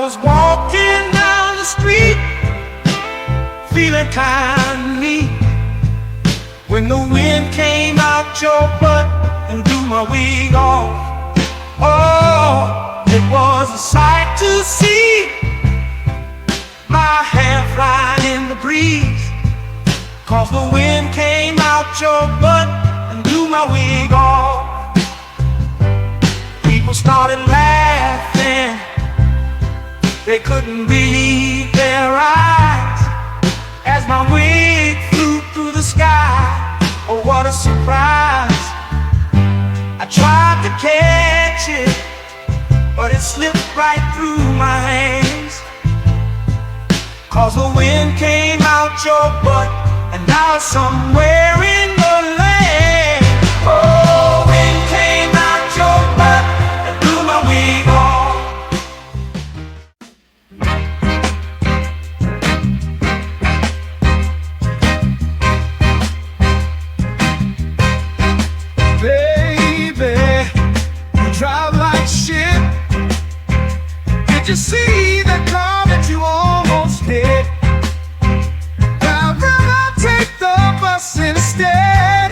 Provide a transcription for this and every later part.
was walking down the street, feeling kind of neat, when the wind came out your butt and blew my wig off. Oh, it was a sight to see, my hair flying in the breeze, 'cause the wind came out your butt and blew my wig off. People started laughing, they couldn't believe their eyes, as my wig flew through the sky. Oh, what a surprise. I tried to catch it, but it slipped right through my hands, 'cause the wind came out your butt and now it's somewhere in the land. Oh, wind came out your butt and blew my wig off. Baby, you drive like shit. Did you see the car that you almost hit? I'd rather take the bus instead.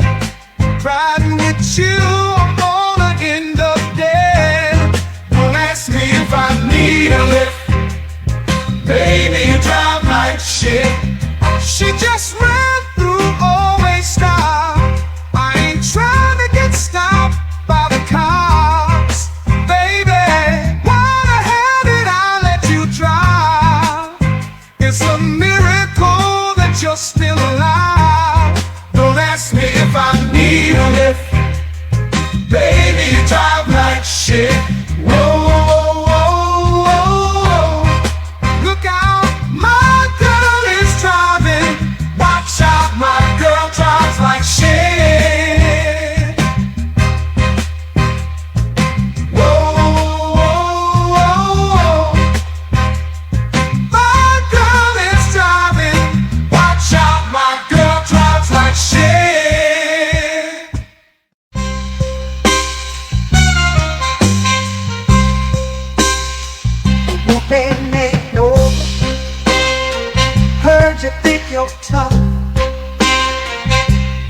Riding with you, I'm gonna end up dead. Don't ask me if I need a lift. Baby, you drive like shit. She just ran through, always stop. I ain't trying to get stopped by the cops. Baby, why the hell did I let you drive? It's a miracle that you're still alive. Don't ask me if I need a lift. Baby, you drive like shit. Whoa, whoa, whoa, whoa. Look out, my girl is driving. Watch out, my girl drives like shit. Whoa, whoa, whoa. My girl is driving. Watch out, my girl drives like shit. Moving ain't over. Heard you think you're tough.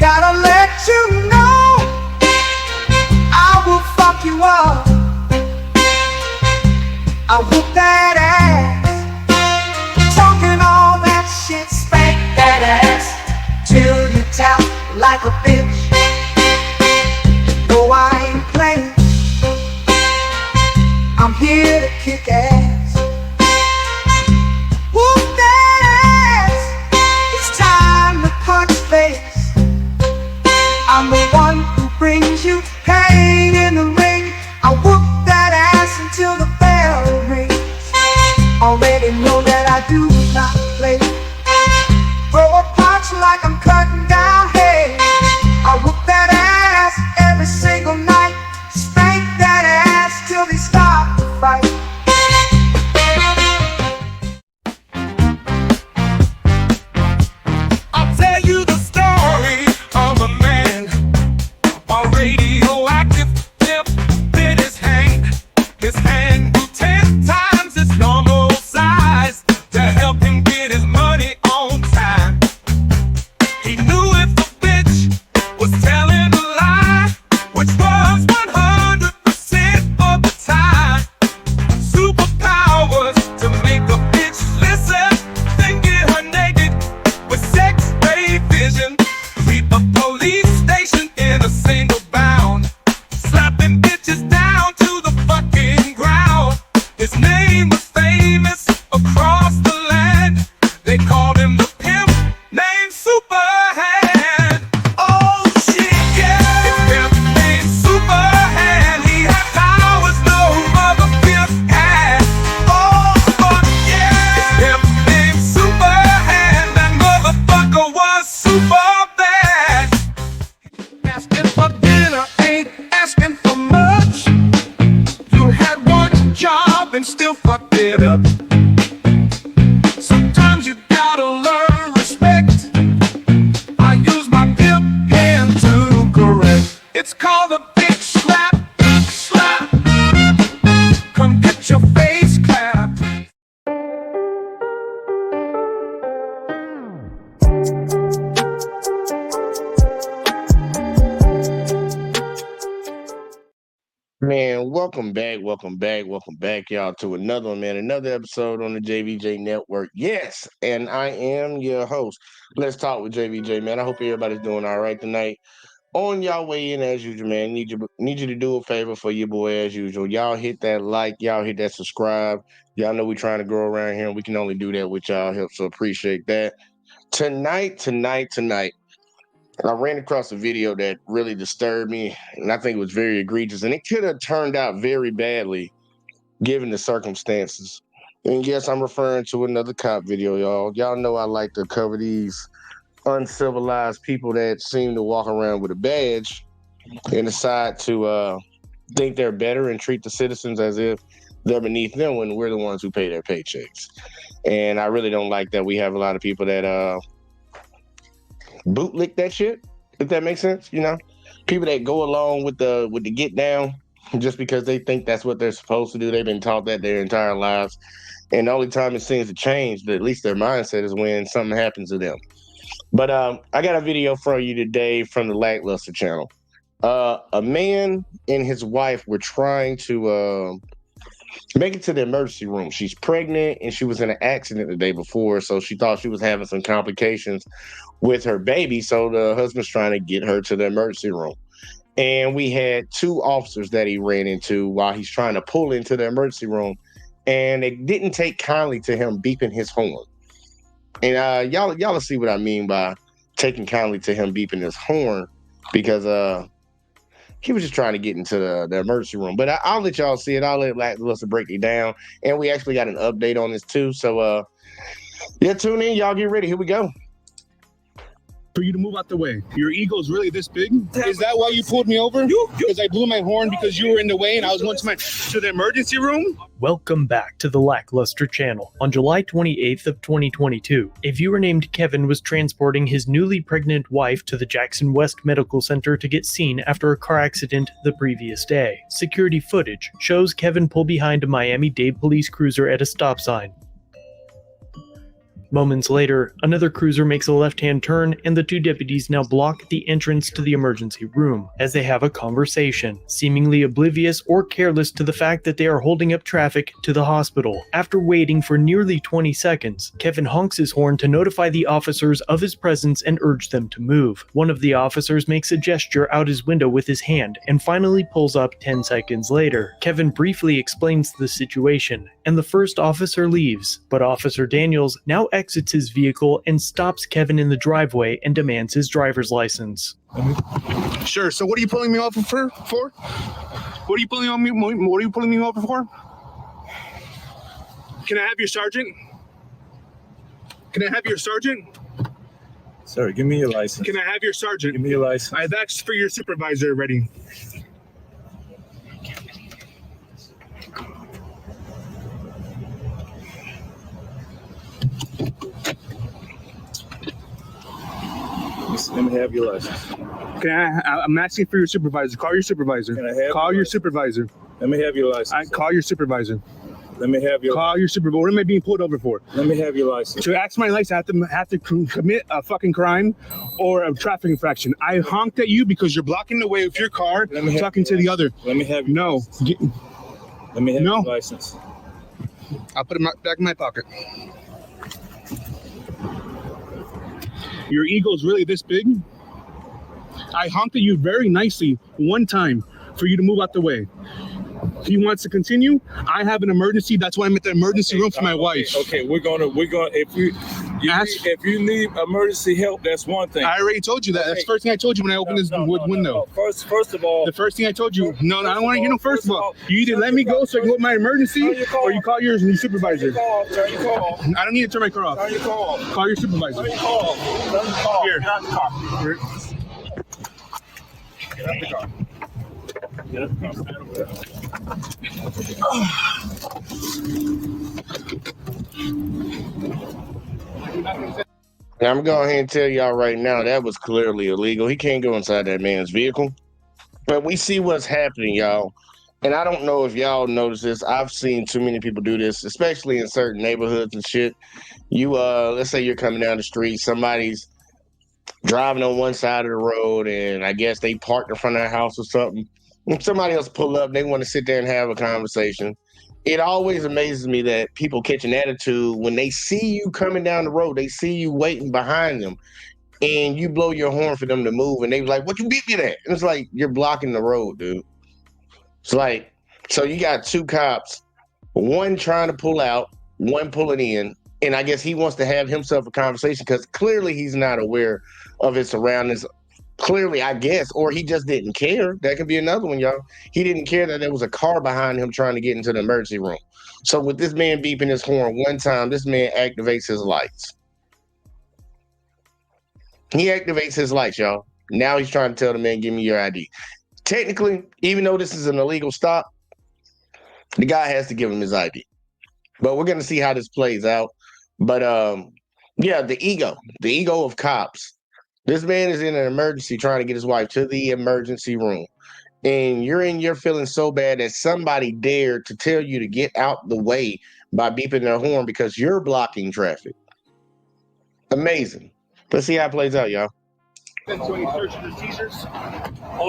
Gotta let you know, I will fuck you up. I whoop that ass, talking all that shit, spank that ass till you tap like a bitch. No, I ain't playing, I'm here to kick ass. Whoop that ass, it's time to punch face. I'm the one who brings you pain in the ring. I whoop that ass until the bell rings. Already know that I do not play. Throw a punch like I'm cutting down hay. I whoop that ass every single night. Spank that ass till they stop the fight. I'll tell you the story of a man, a radioactive tip in his hand. His hand grew 10 times its normal size to help him get his money on time. He knew if a bitch was telling a lie, which was 100% of the time. Superpowers to make a bitch listen, then get her naked with sex-ray vision. Sweep a police station in a single bound, slapping bitches down to the fucking ground. His name was famous across the land. They called him the pimp named Superhand. Oh shit, yeah, the pimp named Superhand. He had powers no other pimp had. Oh fuck yeah, the pimp named Superhand. That motherfucker was super bad. Asking for dinner ain't asking for much. You had one job and still fucked it up. Sometimes you gotta learn respect. I use my pimp hand to correct. It's called a bitch slap. Slap. Come get your face clapped. welcome back, y'all, to another one, man, another episode on the JVJ Network. Yes, and I am your host. Let's talk with JVJ, man. I hope everybody's doing all right tonight. On y'all way in as usual, man. Need you to do a favor for your boy as usual. Y'all hit that like, y'all hit that subscribe. Y'all know we're trying to grow around here, and we can only do that with y'all help. So appreciate that. Tonight. I ran across a video that really disturbed me, and I think it was very egregious, and it could have turned out very badly given the circumstances. And yes, I'm referring to another cop video, y'all. Y'all know I like to cover these uncivilized people that seem to walk around with a badge and decide to think they're better and treat the citizens as if they're beneath them when we're the ones who pay their paychecks. And I really don't like that we have a lot of people that bootlick that shit, if that makes sense. People that go along with the get down just because they think that's what they're supposed to do. They've been taught that their entire lives, and the only time it seems to change, at least their mindset, is when something happens to them. But I got a video for you today from the Lackluster channel. A man and his wife were trying to make it to the emergency room. She's pregnant, and she was in an accident the day before, so she thought she was having some complications with her baby, so the husband's trying to get her to the emergency room. And we had two officers that he ran into while he's trying to pull into the emergency room, and they didn't take kindly to him beeping his horn. And y'all will see what I mean by taking kindly to him beeping his horn, because he was just trying to get into the emergency room. But I'll let y'all see it. I'll let Lackluster break it down. And we actually got an update on this too. So yeah, tune in. Y'all get ready. Here we go. For you to move out the way. Your ego's really this big? Is that why you pulled me over? Because I blew my horn because you were in the way and I was going to the emergency room? Welcome back to the Lackluster channel. On July 28th of 2022, a viewer named Kevin was transporting his newly pregnant wife to the Jackson West Medical Center to get seen after a car accident the previous day. Security footage shows Kevin pull behind a Miami-Dade police cruiser at a stop sign. Moments later, another cruiser makes a left-hand turn, and the two deputies now block the entrance to the emergency room as they have a conversation, seemingly oblivious or careless to the fact that they are holding up traffic to the hospital. After waiting for nearly 20 seconds, Kevin honks his horn to notify the officers of his presence and urge them to move. One of the officers makes a gesture out his window with his hand and finally pulls up 10 seconds later. Kevin briefly explains the situation, and the first officer leaves, but Officer Daniels now exits his vehicle and stops Kevin in the driveway and demands his driver's license. Sure. So what are you pulling me over for? What are you pulling me over for? Can I have your sergeant? Sir, give me your license. Can I have your sergeant? Give me your license. I've asked for your supervisor already. Let me have your license. I'm asking for your supervisor. Call your supervisor. Can I have Call your license? supervisor. Let me have your license. Call your supervisor. Let me have your. Call your supervisor. What am I being pulled over for? Let me have your license. To ask my license, I have to commit a fucking crime or a traffic infraction. I honked at you because you're blocking the way with your car, talking to the other. Let me have your No. Let me have your license. I'll put it back in my pocket. Your ego's really this big? I honked at you very nicely one time for you to move out the way. He wants to continue. I have an emergency. That's why I'm at the emergency room for my wife. Okay, we're gonna. If you need emergency help, that's one thing. I already told you that. Okay. That's the first thing I told you when I opened this window. First of all, the first thing I told you. No, I don't want to hear no. First of all, you either let me go so I can go with my emergency, or you call your supervisor. Turn your call. I don't need to turn my car off. Turn your call. Call your supervisor. Turn your call. Turn your call. Here. Get out the car. Here. Get out the car. Get out the car. Now, I'm going ahead and tell y'all right now that was clearly illegal. He can't go inside that man's vehicle. But we see what's happening, y'all. And I don't know if y'all notice this. I've seen too many people do this, especially in certain neighborhoods and shit. Let's say you're coming down the street, somebody's driving on one side of the road, and I guess they parked in front of their house or something. If somebody else pull up, they want to sit there and have a conversation. It always amazes me that people catch an attitude when they see you coming down the road, they see you waiting behind them, and you blow your horn for them to move, and they be like, "What you beat me at?" And it's like you're blocking the road, dude. It's like, so you got two cops, one trying to pull out, one pulling in, and I guess he wants to have himself a conversation because clearly he's not aware of his surroundings. Clearly, I guess, or he just didn't care. That could be another one, y'all. He didn't care that there was a car behind him trying to get into the emergency room. So with this man beeping his horn one time, this man activates his lights. He activates his lights, y'all. Now he's trying to tell the man, "Give me your ID." Technically, even though this is an illegal stop, the guy has to give him his ID. But we're gonna see how this plays out. But yeah, the ego of cops. This man is in an emergency trying to get his wife to the emergency room. And you're in your feeling so bad that somebody dared to tell you to get out the way by beeping their horn because you're blocking traffic. Amazing. Let's see how it plays out, y'all. Oh,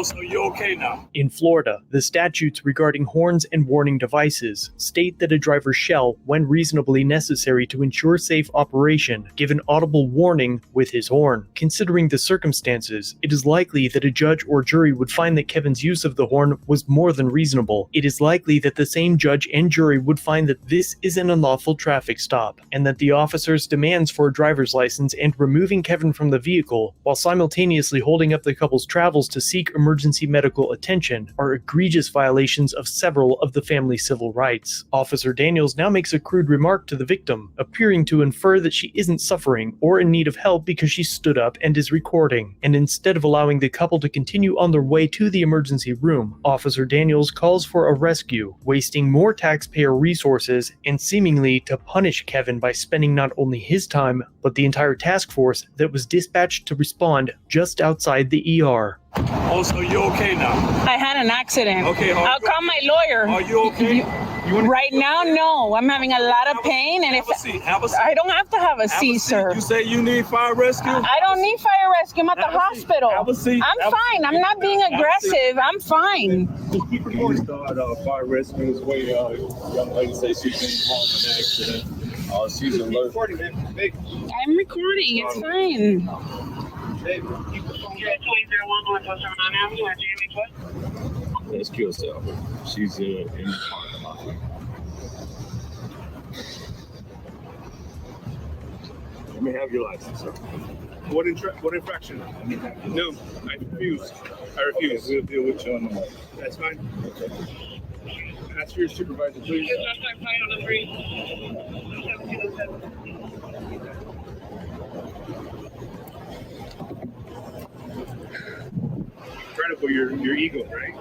so you okay now? In Florida, the statutes regarding horns and warning devices state that a driver shall, when reasonably necessary to ensure safe operation, give an audible warning with his horn. Considering the circumstances, it is likely that a judge or jury would find that Kevin's use of the horn was more than reasonable. It is likely that the same judge and jury would find that this is an unlawful traffic stop, and that the officer's demands for a driver's license and removing Kevin from the vehicle, while simultaneously holding up the couple's travels to seek emergency medical attention, are egregious violations of several of the family's civil rights. Officer Daniels now makes a crude remark to the victim, appearing to infer that she isn't suffering or in need of help because she stood up and is recording. And instead of allowing the couple to continue on their way to the emergency room, Officer Daniels calls for a rescue, wasting more taxpayer resources and seemingly to punish Kevin by spending not only his time, but the entire task force that was dispatched to respond just outside the ER. Oh, so you okay now? I had an accident. Okay, I'll call my lawyer. Are you okay? Right now, no. I'm having a lot of pain, and Have a seat. Have a seat. I don't have to have a Have a seat, sir. You say you need fire rescue? I don't need fire rescue. I'm at the Have a seat. hospital. Have a seat. I'm Have a fine. seat. I'm not being Have a seat. aggressive. I'm fine. We start fire rescue is where young lady says she's been involved in an accident. She's alert. I'm recording. It's fine. Let's kill herself. She's in the parking lot. Let me have your license, sir. What infraction? No, I refuse. I refuse. We'll deal with you on the way. That's fine. Ask for your supervisor, please. Incredible, your ego, right?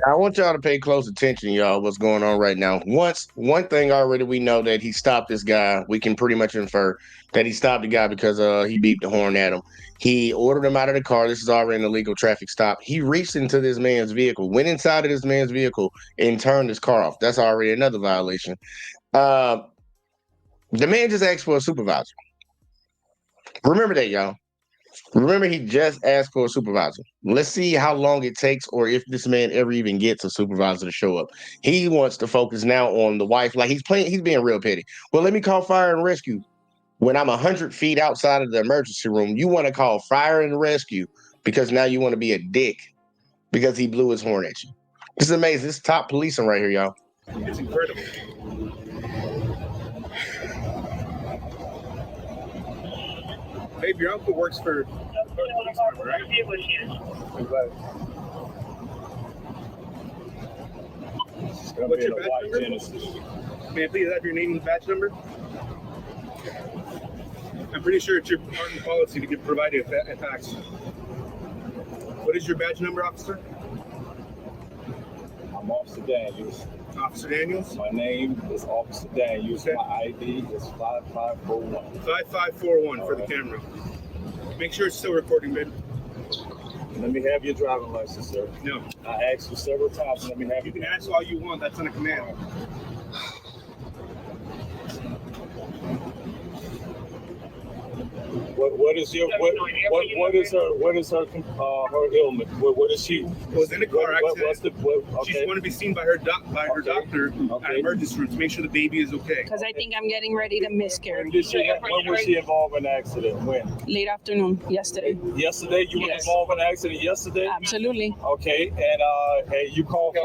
I want y'all to pay close attention, y'all, what's going on right now. One thing already we know that he stopped this guy. We can pretty much infer that he stopped the guy because he beeped the horn at him. He ordered him out of the car. This is already an illegal traffic stop. He reached into this man's vehicle, went inside of this man's vehicle, and turned his car off. That's already another violation. The man just asked for a supervisor. Remember that, y'all. Remember, he just asked for a supervisor. Let's see how long it takes or if this man ever even gets a supervisor to show up. He wants to focus now on the wife. Like he's being real petty. Well, let me call fire and rescue. When I'm 100 feet outside of the emergency room, you want to call fire and rescue because now you want to be a dick because he blew his horn at you. This is amazing. This is top policing right here, y'all. It's incredible. Babe, your uncle works for the police department, right? What's your badge number? Genesis. May I please have your name and badge number? I'm pretty sure it's your department policy to provide a fax. What is your badge number, officer? I'm Officer Daniels. Officer Daniels? My name is Officer Daniels. Okay. My ID is 5541. 5541 for the camera. Make sure it's still recording, babe. Let me have your driving license, sir. No. I asked you several times. Let me have You your can ask all you want. That's on a command. What is your what is her her ailment? What is she? Was in a car accident. What's the okay. She's going to be seen by her doctor at emergency room to make sure the baby is okay. Because I think I'm getting ready to miscarry. When was she involved in an accident? When? Late afternoon, yesterday. Yesterday, you were involved in an accident yesterday? Absolutely. Okay, and you called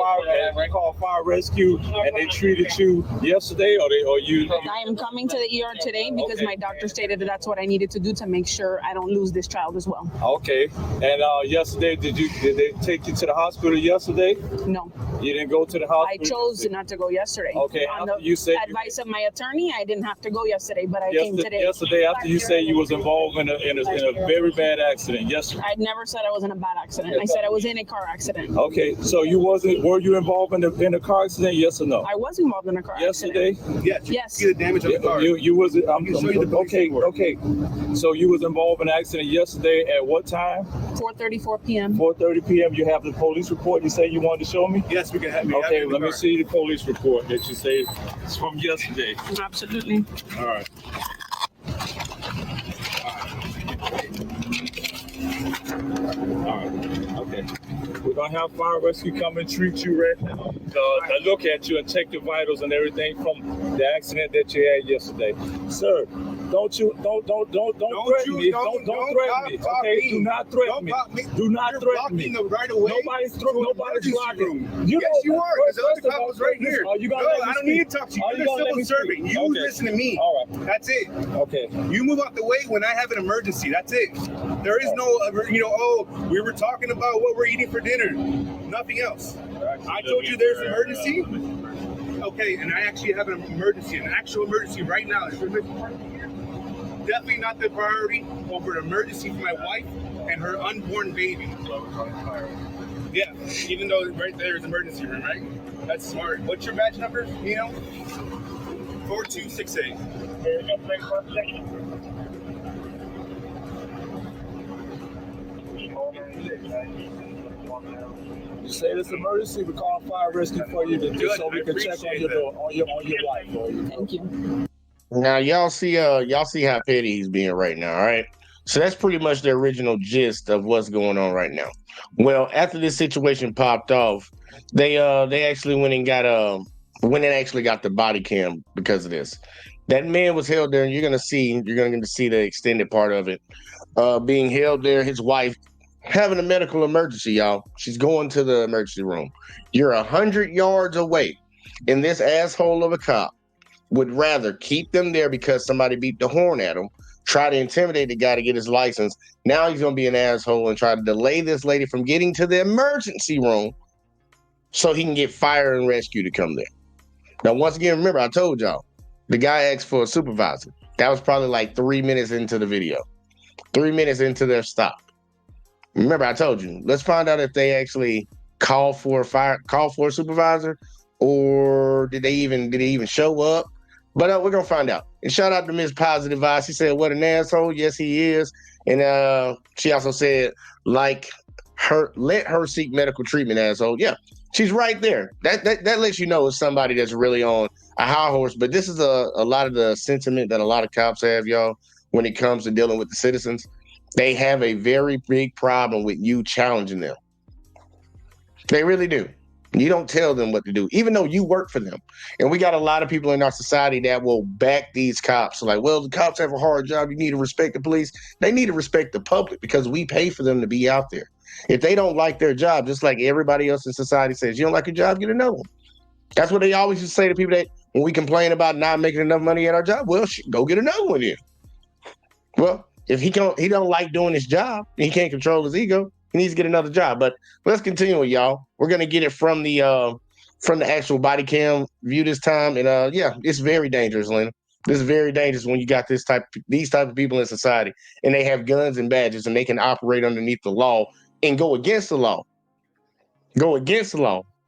fire rescue, and they treated you yesterday, or you? I am coming to the ER today because my doctor stated that that's what I needed to do to make sure I don't lose this child as well. Okay, and yesterday, did they take you to the hospital yesterday? No. You didn't go to the hospital? I chose not to go yesterday. Okay, on the you said advice of my attorney, I didn't have to go yesterday, but I came today. Yesterday, after you said you was involved in a very bad accident. Yes. I never said I was in a bad accident. I said I was in a car accident. Okay, so were you involved in a car accident? Yes or no? I was involved in a car yesterday? accident. Yes. Yes. See the damage on the car. You was. Okay. So you was involved in an accident yesterday at what time? 4:34 p.m. 4:30 p.m. You have the police report. You say you wanted to show me? Yes, we can have. Okay, let me see the police report that you say it's from yesterday. Absolutely. All right. All right. Okay. We're gonna have fire rescue come and treat you right now. To look at you and check your vitals and everything from the accident that you had yesterday, sir. Don't threaten me. Don't threaten me. Okay, do not threaten me. Do not threaten me. Right away. Nobody's blocking. Yes, you are. Because the other cop was right here. Are you gonna no, I don't need to talk to you. You're the civil servant. You listen to me. All right. That's it. Okay. You move out the way when I have an emergency. That's it. There is no, oh, we were talking about what we're eating for dinner. Nothing else. I told you there's an emergency. Okay, and I actually have an emergency, an actual emergency right now. Definitely not the priority over an emergency for my wife and her unborn baby. Yeah, even though right there is emergency room, right? That's smart. What's your badge number? 4268. You say this emergency, we call fire rescue for you to do so we can check on your wife. Thank you. Now y'all see how petty he's being right now, all right? So that's pretty much the original gist of what's going on right now. Well, after this situation popped off, they actually went and got the body cam because of this. That man was held there, and you're gonna see the extended part of it. Being held there, his wife having a medical emergency, y'all. She's going to the emergency room. You're 100 yards away, and this asshole of a cop would rather keep them there because somebody beat the horn at him, try to intimidate the guy to get his license. Now he's going to be an asshole and try to delay this lady from getting to the emergency room so he can get fire and rescue to come there. Now, once again, remember, I told y'all, the guy asked for a supervisor. That was probably like 3 minutes into the video, 3 minutes into their stop. Remember, I told you, let's find out if they actually call for a supervisor, or did they even show up? But we're gonna find out. And shout out to Miss Positive Vibes. She said, "What an asshole!" Yes, he is. And she also said, "Let her seek medical treatment." Asshole. Yeah, she's right there. That lets you know it's somebody that's really on a high horse. But this is a lot of the sentiment that a lot of cops have, y'all, when it comes to dealing with the citizens. They have a very big problem with you challenging them. They really do. You don't tell them what to do, even though you work for them. And we got a lot of people in our society that will back these cops. Like, well, the cops have a hard job. You need to respect the police. They need to respect the public because we pay for them to be out there. If they don't like their job, just like everybody else in society says, you don't like your job, get another one. That's what they always used to say to people that when we complain about not making enough money at our job, well, go get another one then. Well, if he don't like doing his job, he can't control his ego, he needs to get another job. But let's continue, y'all. We're gonna get it from the actual body cam view this time, and yeah, it's very dangerous, Lena. This is very dangerous when you got these type of people in society, and they have guns and badges, and they can operate underneath the law and go against the law,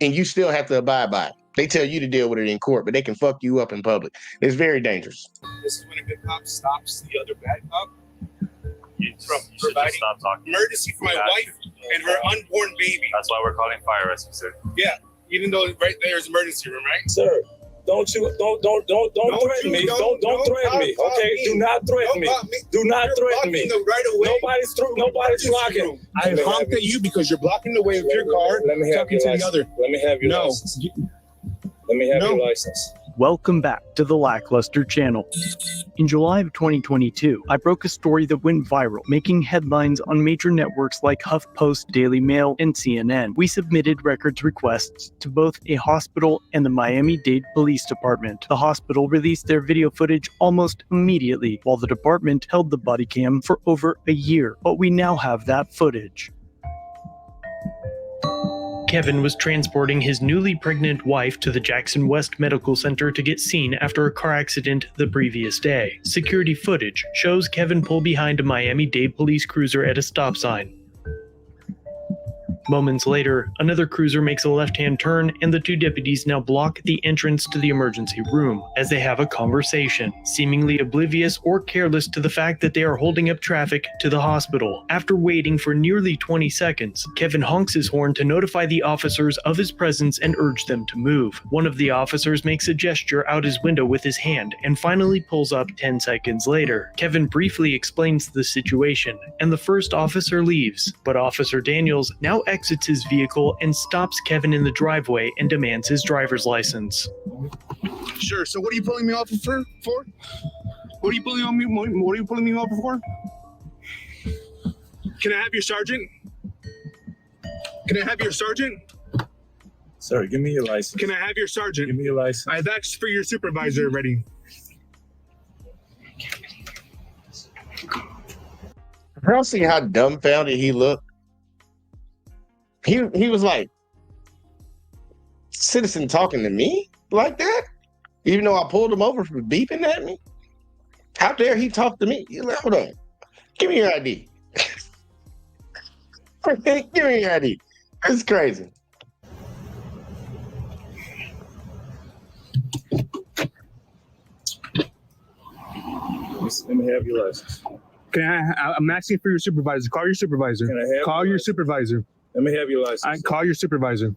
and you still have to abide by it. They tell you to deal with it in court, but they can fuck you up in public. It's very dangerous. This is when a good cop stops the other bad cop. You should just stop talking. Emergency for my wife and her unborn baby. That's why we're calling fire rescue, sir. Yeah, even though right there is emergency room, right? Sir, Don't threaten me. Don't threaten me. Okay, do not threaten me. Do not threaten me. Nobody's blocking. I honked at you because you're blocking the way of your car. Let me have talking your to the other. Let me have your license. Let me have your license. Welcome back to the Lackluster channel. In July of 2022, I broke a story that went viral, making headlines on major networks like HuffPost, Daily Mail, and CNN. We submitted records requests to both a hospital and the Miami-Dade Police Department. The hospital released their video footage almost immediately, while the department held the body cam for over a year. But we now have that footage. Kevin was transporting his newly pregnant wife to the Jackson West Medical Center to get seen after a car accident the previous day. Security footage shows Kevin pull behind a Miami-Dade police cruiser at a stop sign. Moments later, another cruiser makes a left-hand turn and the two deputies now block the entrance to the emergency room as they have a conversation, seemingly oblivious or careless to the fact that they are holding up traffic to the hospital. After waiting for nearly 20 seconds, Kevin honks his horn to notify the officers of his presence and urge them to move. One of the officers makes a gesture out his window with his hand and finally pulls up 10 seconds later. Kevin briefly explains the situation, and the first officer leaves, but Officer Daniels now exits his vehicle and stops Kevin in the driveway and demands his driver's license. Sure. So what are you pulling me off for? What are you pulling on me? What are you pulling me off for? Can I have your sergeant? Can I have your sergeant? Sir, give me your license. Can I have your sergeant? Give me your license. I've asked for your supervisor already. I don't see how dumbfounded he looked. He was like, citizen talking to me like that? Even though I pulled him over for beeping at me? How dare he talk to me? Hold on. Give me your ID. Give me your ID. That's crazy. Let me have your license. I'm asking for your supervisor. Call your supervisor. Can I have Call your your license? supervisor. Let me have your license. Call your supervisor.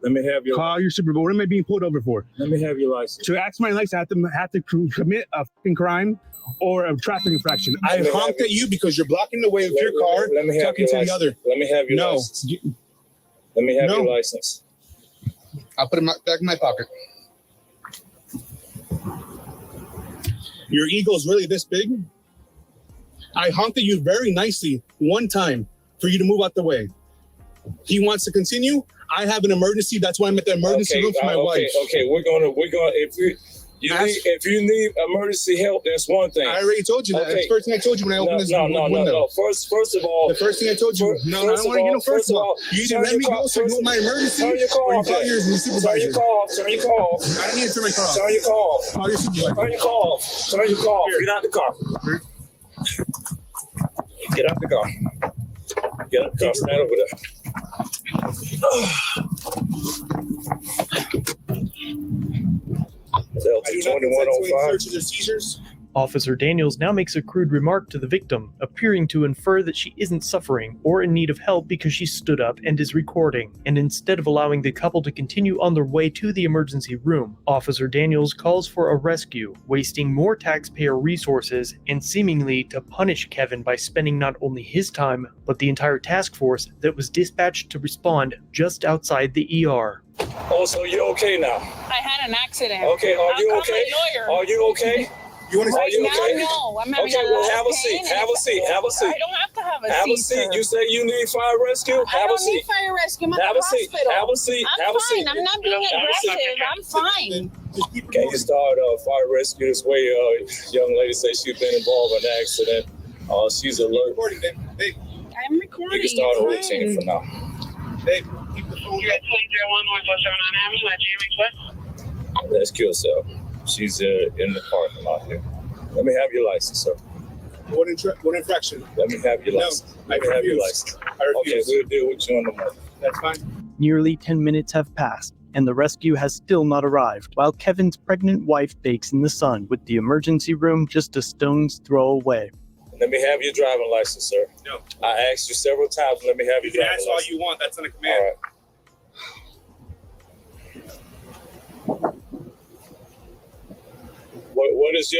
Let me have your. Call your supervisor. What am I being pulled over for? Let me have your license. To ask my license, I have to commit a fucking crime or a traffic infraction. I honked at you because you're blocking the way of your car. Let me have talking your to the license. other. Let me have your No. license. Let me have your license. I'll put it back in my pocket. Your ego's really this big? I honked at you very nicely one time for you to move out the way. He wants to continue. I have an emergency. That's why I'm at the emergency room for my wife. Okay, we're gonna. If you need emergency help, that's one thing. I already told you that. That's the first thing I told you when I opened this window. No. First of all, the first thing I told you. I don't want to get no first of all. You either let me go so you know my emergency, or you call your supervisor. Turn your call. I don't need to turn my car off. Turn your call. Call your supervisor. Turn your call. Get out the car. Get out the car. Get out the car. Stand over there. Searches or seizures? Officer Daniels now makes a crude remark to the victim, appearing to infer that she isn't suffering or in need of help because she stood up and is recording. And instead of allowing the couple to continue on their way to the emergency room, Officer Daniels calls for a rescue, wasting more taxpayer resources and seemingly to punish Kevin by spending not only his time, but the entire task force that was dispatched to respond just outside the ER. Oh, so you're okay now? I had an accident. Okay, are you I'll okay? call my lawyer. Are you okay? You want to Right you now, okay? no. I'm having Okay, a well, lot have of a seat. pain, Have a seat. Have a seat. I don't have to have a Have seat. a seat. Sir. You say you need fire rescue? I Have a don't need seat. fire rescue. I'm at Have the a seat. hospital. Have a seat. I'm Have a fine. seat. I'm not being Have a seat. aggressive. I'm fine. Can you start fire rescue this way? Young lady says she's been involved in an accident. She's alert. Hey, I'm recording. You can start a It's routine fine. for now. hey, keep the phone down. That's QSL. She's in the parking lot here. Let me have your license, sir. What infraction? Let me have your No, license. I Let me have your refuse. license. I Okay, refuse. we'll deal with you in the morning. That's fine. Nearly 10 minutes have passed, and the rescue has still not arrived, while Kevin's pregnant wife bakes in the sun, with the emergency room just a stone's throw away. Let me have your driving license, sir. No. I asked you several times. Let me have your You can driving ask all license. you want. That's not a All command. right. What is her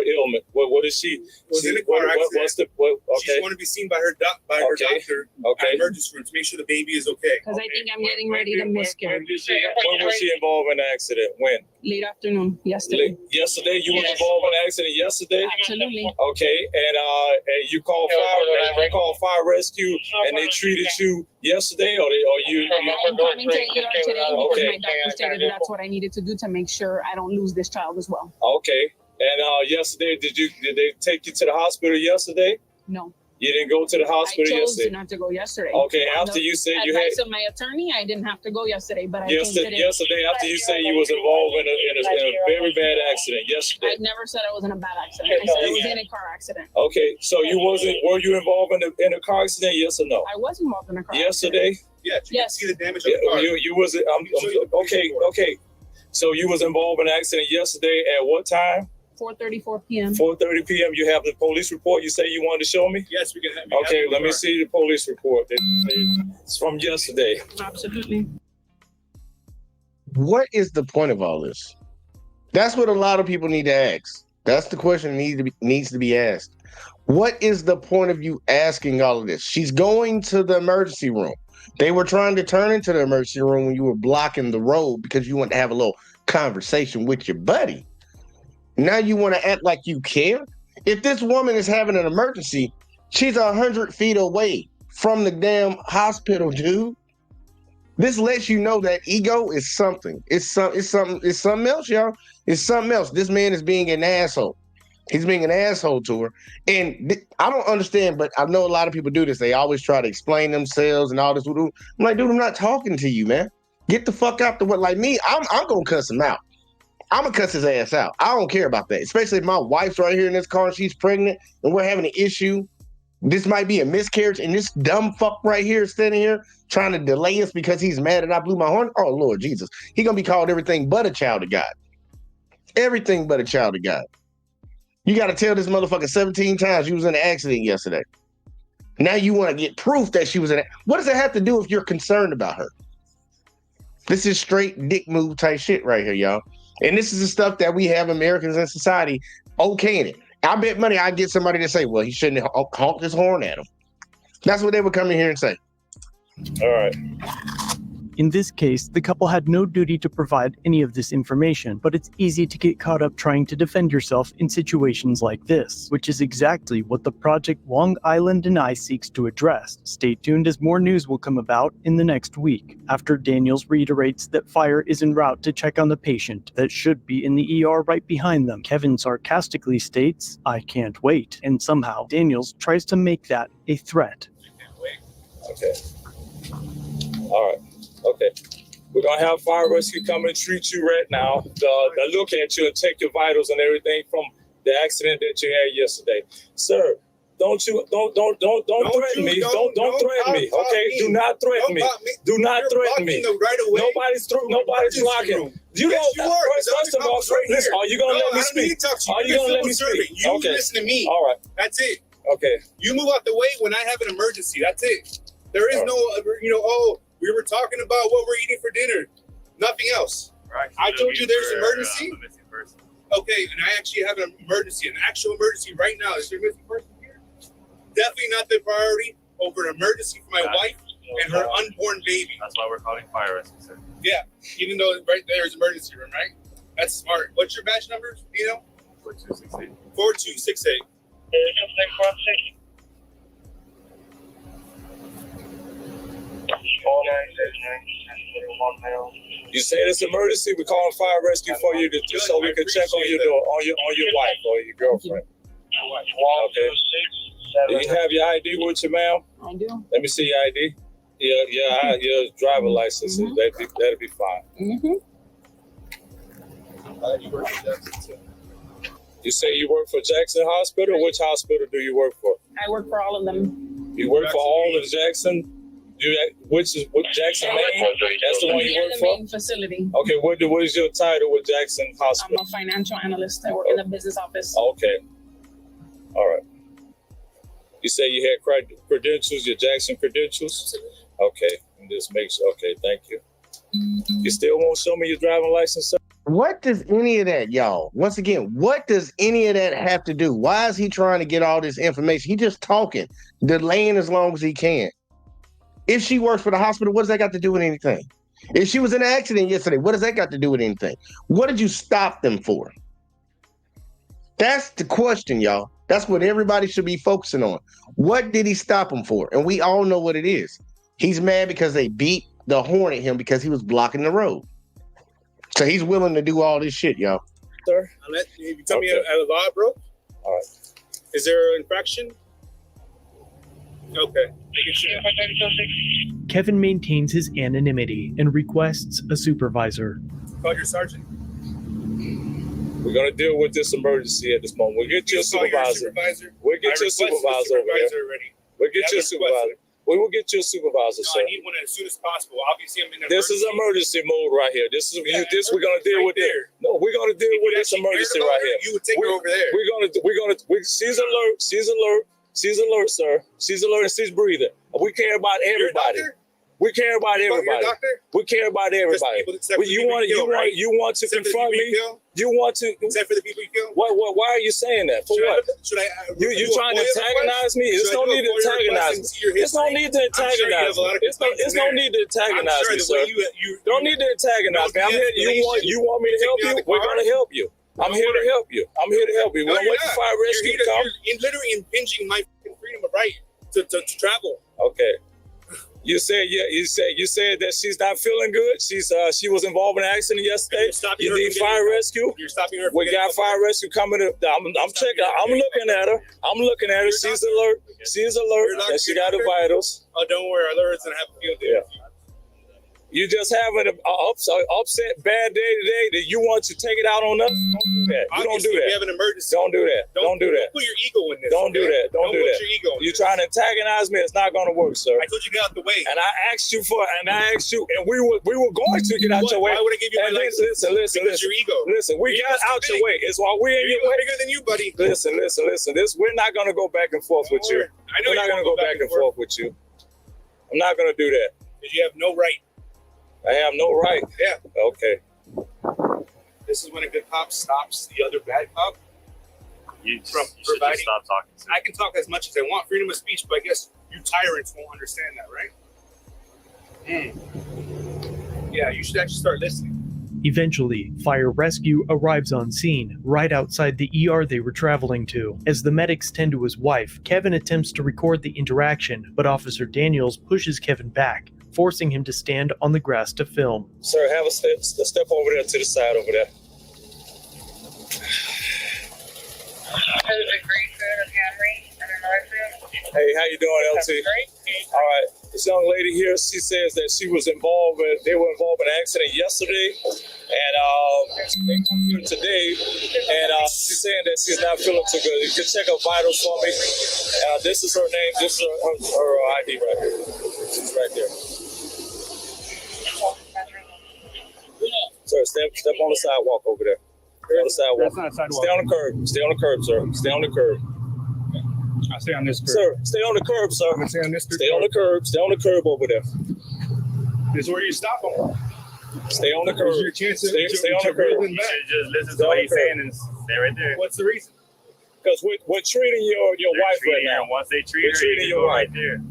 ailment? What is she? Was in a car accident. What's the okay? She's want to be seen by her doctor at emergency room to make sure the baby is okay. Because I think I'm getting ready to miscarry. When was she involved in the accident? When? Late afternoon, yesterday. Yesterday? You was involved in an accident yesterday? Absolutely. Okay, and you called fire rescue, and they treated you yesterday, or you? I'm coming to ER today because my doctor stated that's what I needed to do to make sure I don't lose this child as well. Okay, and yesterday, did they take you to the hospital yesterday? No. You didn't go to the hospital I chose yesterday? not to go yesterday. Okay, after you said you had... advice of my attorney, I didn't have to go yesterday, but I Yesterday, after you said you was involved in a very bad accident yesterday. I never said I was in a bad accident. I said I was in a car accident. Okay, so were you involved in a car accident, yes or no? I was involved in a car yesterday? accident. Yeah, you yes. can see the damage on the car. You was, okay. So you was involved in an accident yesterday at what time? 4:34 p.m. 4:30 p.m. You have the police report you say you wanted to show me? Yes, we can have Okay, let me see the police report. It's from yesterday. Absolutely. What is the point of all this? That's what a lot of people need to ask. That's the question that needs to be asked. What is the point of you asking all of this? She's going to the emergency room. They were trying to turn into the emergency room when you were blocking the road because you wanted to have a little conversation with your buddy. Now you want to act like you care? If this woman is having an emergency, she's 100 feet away from the damn hospital, dude. This lets you know that ego is something. It's something else, y'all. It's something else. This man is being an asshole. He's being an asshole to her. And I don't understand, but I know a lot of people do this. They always try to explain themselves and all this. I'm like, dude, I'm not talking to you, man. Get the fuck out the way. Like me, I'm going to cuss him out. I'm going to cuss his ass out. I don't care about that. Especially if my wife's right here in this car and she's pregnant and we're having an issue. This might be a miscarriage, and this dumb fuck right here standing here trying to delay us because he's mad that I blew my horn. Oh, Lord Jesus. He's going to be called everything but a child of God. Everything but a child of God. You got to tell this motherfucker 17 times you was in an accident yesterday. Now you want to get proof that she was in it. What does it have to do if you're concerned about her? This is straight dick move type shit right here, y'all. And this is the stuff that we have Americans in society okaying it. I bet money I get somebody to say, well, he shouldn't have honked his horn at him. That's what they would come in here and say. All right. In this case, the couple had no duty to provide any of this information, but it's easy to get caught up trying to defend yourself in situations like this, which is exactly what the Project Long Island and I seeks to address. Stay tuned as more news will come about in the next week, after Daniels reiterates that fire is en route to check on the patient that should be in the ER right behind them. Kevin sarcastically states, "I can't wait," and somehow Daniels tries to make that a threat. Okay. All right. Okay. We're going to have fire rescue come and treat you right now. They'll look at you and check your vitals and everything from the accident that you had yesterday. Sir, don't threaten me. Don't threaten me. Okay? Do not threaten me. Do not threaten me. Nobody's blocking. You don't. First of all, are you going to let me speak? Are you going to let me speak? You listen to me. All right. That's it. Okay. You move out the way when I have an emergency. That's it. There is no, we were talking about what we're eating for dinner. Nothing else. Right. I told you there's an emergency. Okay, and I actually have an emergency, an actual emergency right now. Is there a missing person here? Definitely not the priority over an emergency for my wife and her unborn baby. That's why we're calling fire rescue, sir. Yeah, even though right there is emergency room, right? That's smart. What's your badge number? 4268. 4268. You say it's emergency, we're calling fire rescue for you so we can check on your wife or your girlfriend. Okay. Do you have your ID with you, ma'am? I do. Let me see your ID. Your driver license. Mm-hmm. That'll be fine. Mm-hmm. You say you work for Jackson Hospital? Which hospital do you work for? I work for all of them. You work for all of Jackson? What Jackson Main? That's the one you work the for? main facility. Okay, what is your title with Jackson Hospital? I'm a financial analyst. I work in the business office. Okay. All right. You say you had credentials, your Jackson credentials? Okay. And this makes, okay, thank you. You still won't show me your driving license, sir? What does any of that, y'all? Once again, what does any of that have to do? Why is he trying to get all this information? He just talking, delaying as long as he can. If she works for the hospital, what does that got to do with anything? If she was in an accident yesterday, what does that got to do with anything? What did you stop them for? That's the question, y'all. That's what everybody should be focusing on. What did he stop them for? And we all know what it is. He's mad because they beat the horn at him because he was blocking the road. So he's willing to do all this shit, y'all. Sir, you tell me a law, bro. All right. Is there an infraction? Okay. Kevin maintains his anonymity and requests a supervisor. Call your sergeant. We're gonna deal with this emergency at this moment. We'll get your supervisor. We'll get your supervisor over there. We'll get your supervisor. We will get you a supervisor, sir. I need one as soon as possible. Obviously, I'm in This is emergency mode right here. This is this we're gonna deal with there. No, we're gonna deal with this emergency right here. You would take her over there. She's alert. She's alert. She's alert, sir. She's alert and she's breathing. We care about everybody. We care about everybody. We care about everybody. You want to confront me? You want to? Except for the people you kill. Why are you saying that? For what? You trying to antagonize me? There's no need to antagonize me. There's no need to antagonize me. There's no need to antagonize me, sir. Don't need to antagonize me. I'm here. You want me to help you? We're gonna help you. I'm here to help you. I'm here to help you. We're gonna wait for fire rescue to come. You're literally impinging my freedom of right to travel. Okay. You said that she's not feeling good. She was involved in an accident yesterday. You need fire rescue. You're stopping her. We got fire rescue coming. I'm checking. I'm looking at her. She's alert. She's alert. And she got the vitals. Oh, don't worry. Our alert's gonna have a field day. You just having an upset bad day today that you want to take it out on us? Don't do that. You don't do that. We have an emergency. Don't do that. Don't do that. Don't put your ego in this. Don't do that. Don't do that. Put your ego in You're trying to antagonize me. It's not going to work, sir. I told you to get out the way. And I asked you, and we were going to get out your way. Why would I give you my license? Listen. Your ego. Listen, we got out your way. It's while we're in your way. Bigger than you, buddy. Listen. We're not going to go back and forth with you. We're not going to go back and forth with you. I'm not going to do that. Because you have no right. I have no right. Yeah. Okay. This is when a good cop stops the other bad cop. You should just stop talking. I can talk as much as I want, freedom of speech, but I guess you tyrants won't understand that, right? Yeah, you should actually start listening. Eventually, fire rescue arrives on scene, right outside the ER they were traveling to. As the medics tend to his wife, Kevin attempts to record the interaction, but Officer Daniels pushes Kevin back, forcing him to stand on the grass to film. Sir, have a step over there to the side over there. Hey, how you doing, LT? All right. This young lady here, she says that they were involved in an accident yesterday, and they come here today, and she's saying that she's not feeling too good. You can check her vitals for me. This is her name. This is her ID right here. She's right there. Sir, step on the sidewalk over there. On the sidewalk. That's not a sidewalk. Stay on the curb. Stay on the curb, sir. Stay on the curb. I stay on this curb. Sir, stay on the curb, sir. Stay on this curb. Stay on the curb. Stay on the curb over there. This is where you stop them. Stay on the curb. Your chance stay on the curb. You should just listen to what he's saying and stay right there. What's the reason? Because we're treating your wife right now. Once they treat her, treating your wife right there.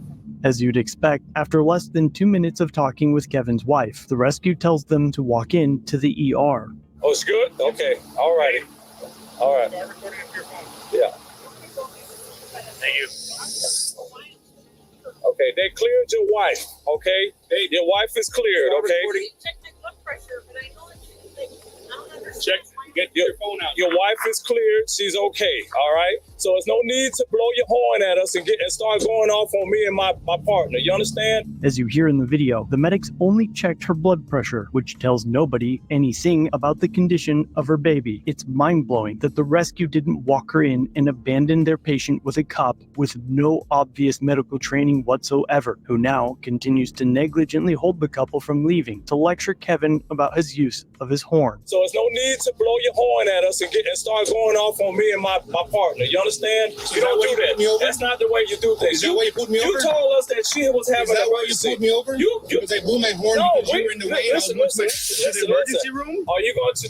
As you'd expect, after less than 2 minutes of talking with Kevin's wife, the rescue tells them to walk in to the ER. Oh, it's good? Okay. All righty. All right. Yeah. Thank you. Okay, they cleared your wife, okay? Your wife is cleared, okay? Check my blood pressure, but I know that I don't understand. Check. Get your phone out. Your wife is cleared. She's okay, all right? So there's no need to blow your horn at us and start going off on me and my partner. You understand? As you hear in the video, the medics only checked her blood pressure, which tells nobody anything about the condition of her baby. It's mind-blowing that the rescue didn't walk her in and abandon their patient with a cop with no obvious medical training whatsoever, who now continues to negligently hold the couple from leaving to lecture Kevin about his use of his horn. So there's no need to blow your horn at us and start going off on me and my partner. You understand? understand? You that don't why do you that. pulled me over? That's not the way you do things. Is that why you pulled me over? You told us that she was having Is that an why you emergency. pulled me over? Because I blew my horn because you were in the way and I was going to the emergency room? Are you going to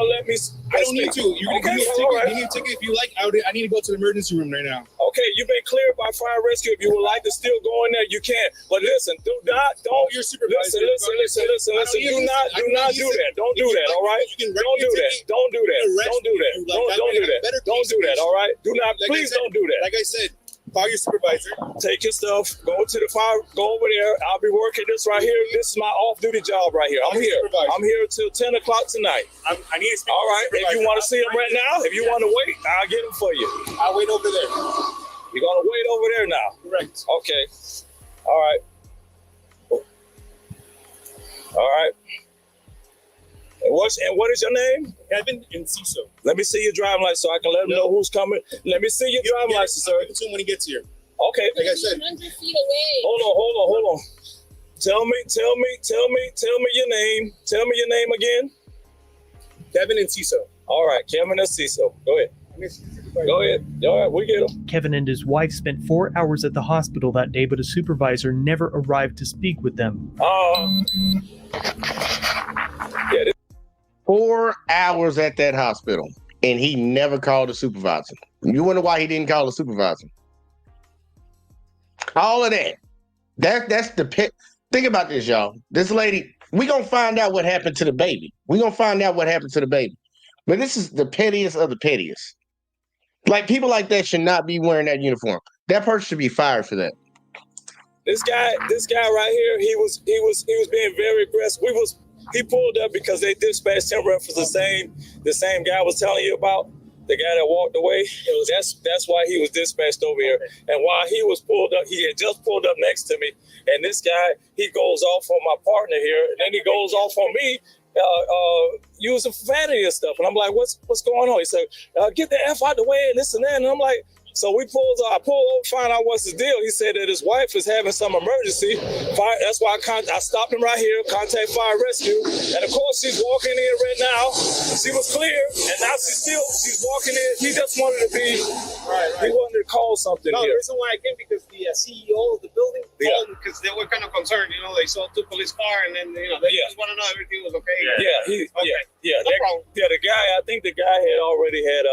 let me? I don't need to. You're going to give me a ticket. all right. Give me a ticket if you like. I need to go to the emergency room right now. Okay, you've been cleared by fire rescue. If you would like to still go in there, you can. But listen, don't. Your supervisor. Listen. Do not do that. Don't do that. All right. Don't do that. Don't do that. Don't do that. Don't do that. Don't do that. All right. Do not. Please don't do that. Like I said, call your supervisor. Take your stuff. Go to the fire. Go over there. I'll be working this right here. This is my off-duty job right here. I'm here. I'm here till 10 o'clock tonight. I need to speak. All right. If you want to see him right now, if you want to wait, I'll get him for you. I'll wait over there. You're gonna wait over there now. Correct. Okay. All right. All right. And what is your name? Kevin and Ciso. Let me see your driving license so I can let him know who's coming. Let me see your driving license, sir. I'll give it to him when he gets here. Okay. Like I said. 100 feet away. Hold on. Tell me your name. Tell me your name again. Kevin and Ciso. All right, Kevin and Ciso. Go ahead. Go ahead. All right, we get him. Kevin and his wife spent 4 hours at the hospital that day, but a supervisor never arrived to speak with them. Yeah. 4 hours at that hospital, and he never called a supervisor. You wonder why he didn't call a supervisor? All of that. That's the pit. Think about this, y'all. This lady, we gonna find out what happened to the baby. But this is the pettiest of the pettiest. Like, people like that should not be wearing that uniform. That person should be fired for that. This guy right here, he was being very aggressive. He pulled up because they dispatched him reference the same guy I was telling you about, the guy that walked away. That's why he was dispatched over here. And while he was pulled up, he had just pulled up next to me. And this guy, he goes off on my partner here, and then he goes off on me, using profanity and stuff. And I'm like, what's going on? He said, get the F out the way and this and that. And I'm like, so I pull over, find out what's his deal. He said that his wife is having some emergency. That's why I stopped him right here, contact fire rescue. And of course, she's walking in right now. She was clear, and now she's walking in. He just wanted to be, he wanted to call something No, here. the reason why I came because the CEO of the building called because they were kind of concerned. They saw two police car and then they just want to know everything was okay. The guy. I think the guy had already had.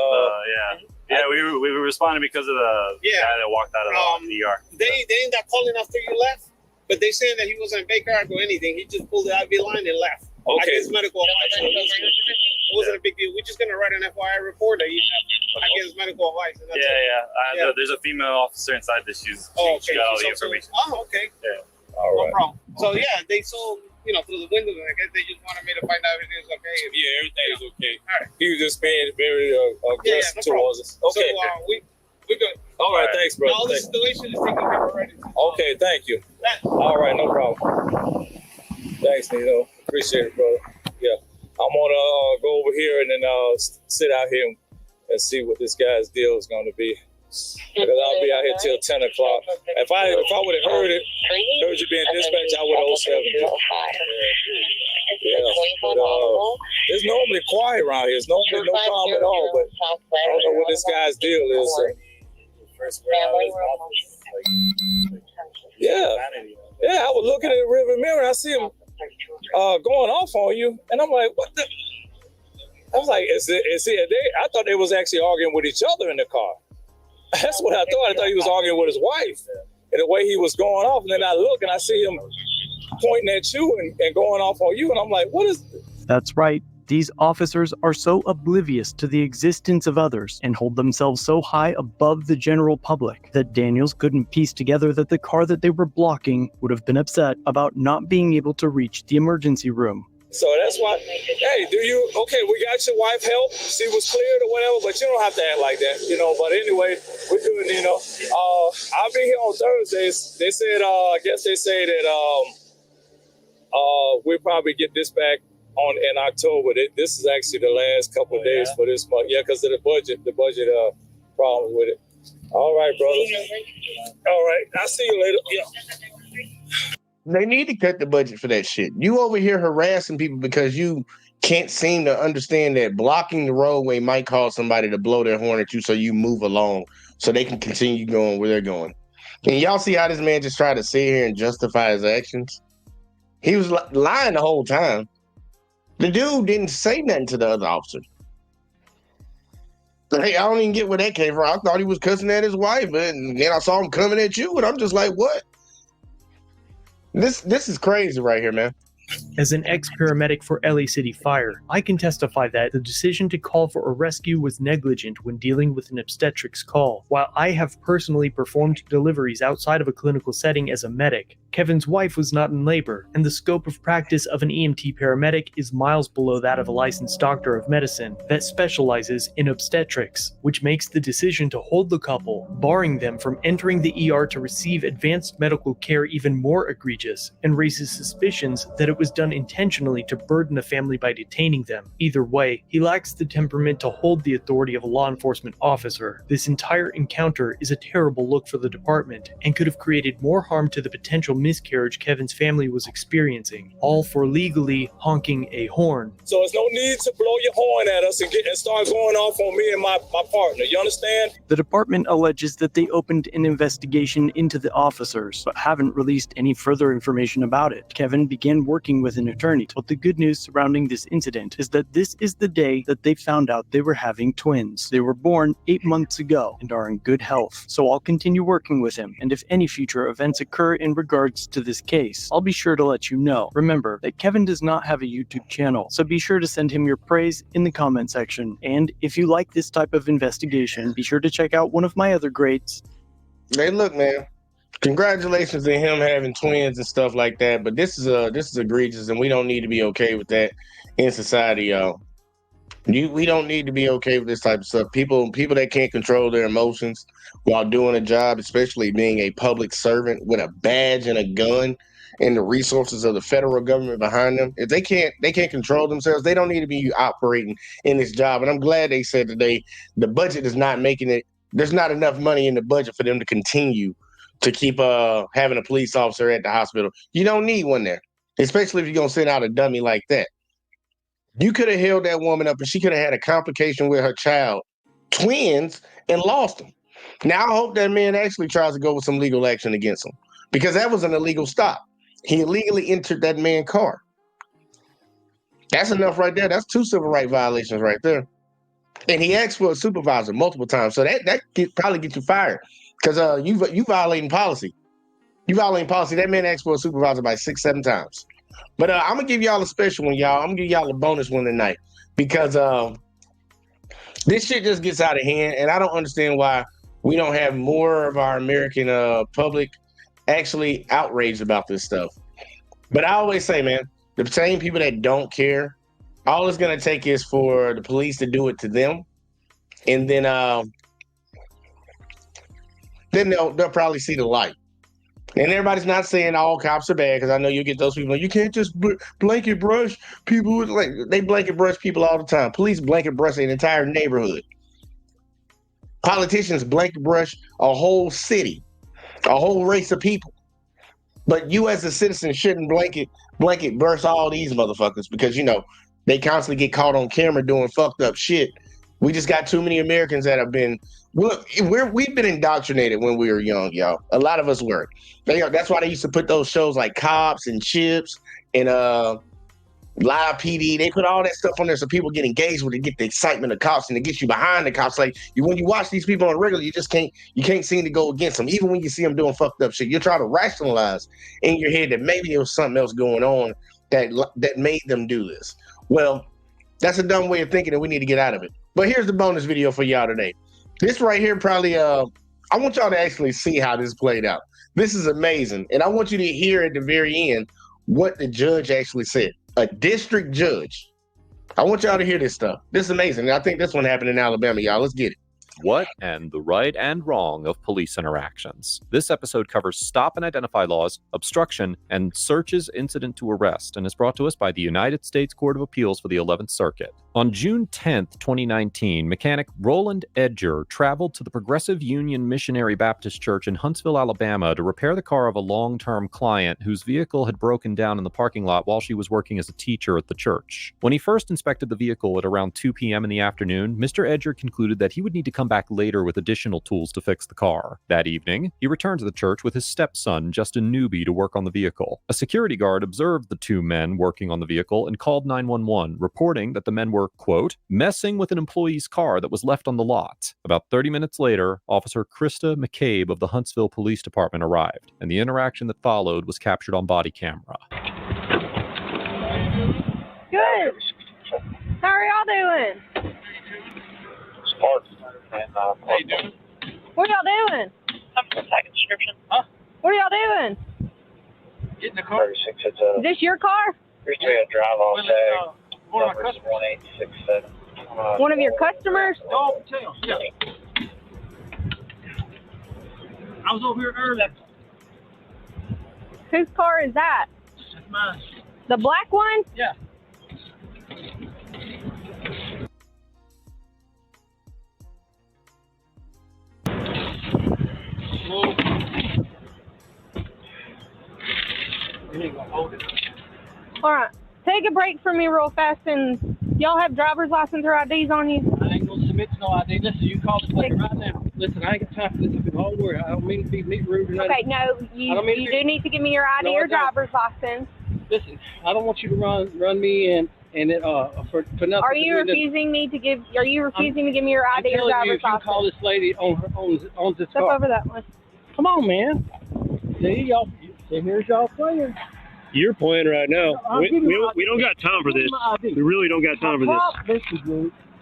Yeah, we were responding because of the guy that walked out of the ER. They ended up calling after you left, but they saying that he wasn't in Baker or anything. He just pulled the IV line and left. I guess medical advice. It wasn't a big deal. We're just gonna write an FYI report that I guess medical advice. And that's There's a female officer inside that she got all the information. Okay. Yeah. No problem. So they saw through the window, and I guess they just wanted me to find out everything was okay. Yeah, everything is okay. All right. He was just being very aggressive towards us. Okay. So we good. All right, thanks, brother. All the situation is taken care of already. Okay, thank you. All right, no problem. Thanks, Nino. Appreciate it, brother. Yeah. I'm gonna go over here and then sit out here and see what this guy's deal is gonna be. Because I'll be out here till 10 o'clock. If I would have heard you being dispatched, I would have 07. Yeah. But it's normally quiet around here. It's normally no problem at all. But I don't know what this guy's deal is. Yeah, I was looking in the rearview mirror and I see him going off on you, and I'm like, what the? I was like, is it? I thought they was actually arguing with each other in the car. That's what I thought. I thought he was arguing with his wife, and the way he was going off. And then I look and I see him pointing at you and going off on you, and I'm like, what is this? That's right. These officers are so oblivious to the existence of others and hold themselves so high above the general public that Daniels couldn't piece together that the car that they were blocking would have been upset about not being able to reach the emergency room. So that's why, hey, we got your wife help. She was cleared or whatever, but you don't have to act like that, But anyway, we're doing, I'll be here on Thursdays. They said, I guess they say that we'll probably get this back in October. This is actually the last couple of days for this month. Yeah, because of the budget problems with it. All right, brother. All right, I'll see you later. Yeah. They need to cut the budget for that shit. You over here harassing people because you can't seem to understand that blocking the roadway might cause somebody to blow their horn at you so you move along so they can continue going where they're going. And y'all see how this man just tried to sit here and justify his actions? He was lying the whole time. The dude didn't say nothing to the other officer. Hey, I don't even get where that came from. I thought he was cussing at his wife, and then I saw him coming at you, and I'm just like, what? This is crazy right here, man. As an ex-paramedic for LA City Fire, I can testify that the decision to call for a rescue was negligent when dealing with an obstetrics call. While I have personally performed deliveries outside of a clinical setting as a medic, Kevin's wife was not in labor, and the scope of practice of an EMT paramedic is miles below that of a licensed doctor of medicine that specializes in obstetrics, which makes the decision to hold the couple, barring them from entering the ER to receive advanced medical care, even more egregious, and raises suspicions that it was done intentionally to burden the family by detaining them. Either way, he lacks the temperament to hold the authority of a law enforcement officer. This entire encounter is a terrible look for the department and could have created more harm to the potential miscarriage Kevin's family was experiencing, all for legally honking a horn. So there's no need to blow your horn at us and start going off on me and my partner. You understand? The department alleges that they opened an investigation into the officers, but haven't released any further information about it. Kevin began working with an attorney, but the good news surrounding this incident is that this is the day that they found out they were having twins. They were born 8 months ago and are in good health, so I'll continue working with him, and if any future events occur in regards to this case, I'll be sure to let you know. Remember that Kevin does not have a YouTube channel, so be sure to send him your praise in the comment section, and if you like this type of investigation, be sure to check out one of my other greats. Hey, look, man. Congratulations to him having twins and stuff like that, but this is egregious, and we don't need to be okay with that in society, y'all. We don't need to be okay with this type of stuff. People that can't control their emotions while doing a job, especially being a public servant with a badge and a gun and the resources of the federal government behind them, if they can't control themselves, they don't need to be operating in this job. And I'm glad they said today the budget is not making it. There's not enough money in the budget for them to continue to keep having a police officer at the hospital. You don't need one there, especially if you're going to send out a dummy like that. You could have held that woman up and she could have had a complication with her child, twins, and lost them. Now, I hope that man actually tries to go with some legal action against him, because that was an illegal stop. He illegally entered that man's car. That's enough right there. That's 2 civil rights violations right there. And he asked for a supervisor multiple times. So that probably get you fired, because you violating policy. You violating policy. That man asked for a supervisor by 6-7 times. But I'm going to give y'all a special one, y'all. I'm going to give y'all a bonus one tonight, because this shit just gets out of hand, and I don't understand why we don't have more of our American public actually outraged about this stuff. But I always say, man, the same people that don't care, all it's going to take is for the police to do it to them, and then they'll probably see the light. And everybody's not saying all cops are bad, because I know you get those people. You can't just blanket brush people. Like, they blanket brush people all the time. Police blanket brush an entire neighborhood. Politicians blanket brush a whole city, a whole race of people. But you as a citizen shouldn't blanket brush all these motherfuckers, because, they constantly get caught on camera doing fucked up shit. We just got too many Americans that have been. We've been indoctrinated when we were young, y'all. A lot of us were. That's why they used to put those shows like Cops and Chips and Live PD. They put all that stuff on there so people get engaged with it, get the excitement of cops, and it gets you behind the cops. Like, when you watch these people on regular, you can't seem to go against them. Even when you see them doing fucked up shit, you're trying to rationalize in your head that maybe there was something else going on that made them do this. Well, that's a dumb way of thinking, and we need to get out of it. But here's the bonus video for y'all today. This right here probably, I want y'all to actually see how this played out. This is amazing. And I want you to hear at the very end what the judge actually said. A district judge. I want y'all to hear this stuff. This is amazing. And I think this one happened in Alabama, y'all. Let's get it. what and the right and wrong of police interactions. This episode covers stop and identify laws, obstruction, and searches incident to arrest, and is brought to us by the United States Court of Appeals for the 11th Circuit. On June 10th, 2019, mechanic Roland Edger traveled to the Progressive Union Missionary Baptist Church in Huntsville, Alabama to repair the car of a long-term client whose vehicle had broken down in the parking lot while she was working as a teacher at the church. When he first inspected the vehicle at around 2 p.m. in the afternoon, Mr. Edger concluded that he would need to come back later with additional tools to fix the car. That evening, he returned to the church with his stepson, Justin Newby, to work on the vehicle. A security guard observed the two men working on the vehicle and called 911, reporting that the men were, quote, messing with an employee's car that was left on the lot. About 30 minutes later, Officer Krista McCabe of the Huntsville Police Department arrived, and the interaction that followed was captured on body camera. Good. How are y'all doing? How you doing? What are y'all doing? Description. Huh? What are y'all doing? Get in the car. Is this your car? Drive all day. One of my customers. 1867. One of your customers? Oh, tell. Yeah. I was over here earlier. Whose car is that? That's mine. The black one? Yeah. You ain't gonna hold it. All right. Take a break for me real fast, and y'all have driver's license or IDs on you? I ain't gonna submit to no ID. Listen, you call this lady right now. Listen, I ain't got time for this. Don't worry. I don't mean to be rude or nothing. Okay, no, you do need to give me your ID or driver's license. Listen, I don't want you to run me in and it for nothing. Are you refusing me to give? Are you refusing to give me your ID or driver's license? You call this lady on this Step car. over that one. Come on, man. See y'all. See, here's y'all playing. You're playing right now. We don't got time for this. We really don't got time for this.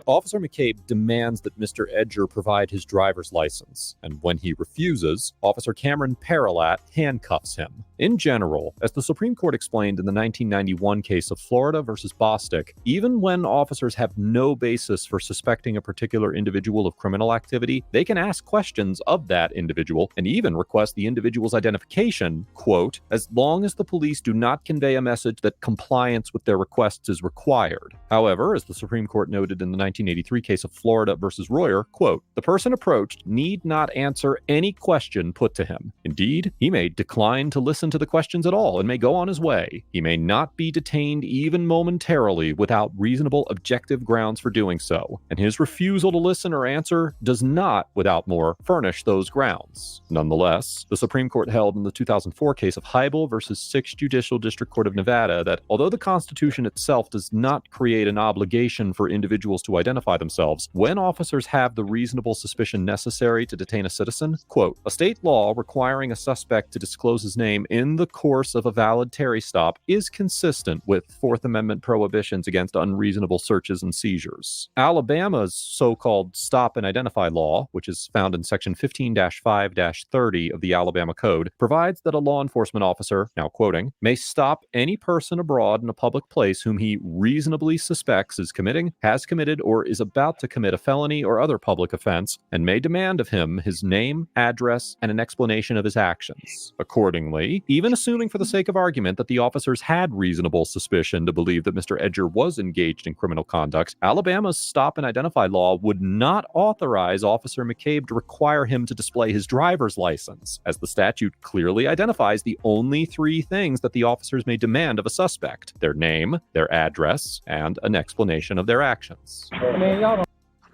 Officer McCabe demands that Mr. Edger provide his driver's license, and when he refuses, Officer Cameron Paralat handcuffs him. In general, as the Supreme Court explained in the 1991 case of Florida versus Bostic, even when officers have no basis for suspecting a particular individual of criminal activity, they can ask questions of that individual and even request the individual's identification, quote, as long as the police do not convey a message that compliance with their requests is required. However, as the Supreme Court noted in the 1983 case of Florida versus Royer, quote, the person approached need not answer any question put to him. Indeed, he may decline to listen to the questions at all and may go on his way. He may not be detained even momentarily without reasonable objective grounds for doing so, and his refusal to listen or answer does not, without more, furnish those grounds. Nonetheless, the Supreme Court held in the 2004 case of Heibel versus 6th Judicial District Court of Nevada that although the Constitution itself does not create an obligation for individuals to identify themselves, when officers have the reasonable suspicion necessary to detain a citizen, quote, a state law requiring a suspect to disclose his name in the course of a valid Terry stop is consistent with Fourth Amendment prohibitions against unreasonable searches and seizures. Alabama's so-called stop and identify law, which is found in section 15-5-30 of the Alabama Code, provides that a law enforcement officer, now quoting, may stop any person abroad in a public place whom he reasonably suspects is committing, has committed, or is about to commit a felony or other public offense, and may demand of him his name, address, and an explanation of his actions. Accordingly, even assuming for the sake of argument that the officers had reasonable suspicion to believe that Mr. Edger was engaged in criminal conduct, Alabama's stop and identify law would not authorize Officer McCabe to require him to display his driver's license, as the statute clearly identifies the only three things that the officers may demand of a suspect: their name, their address, and an explanation of their actions.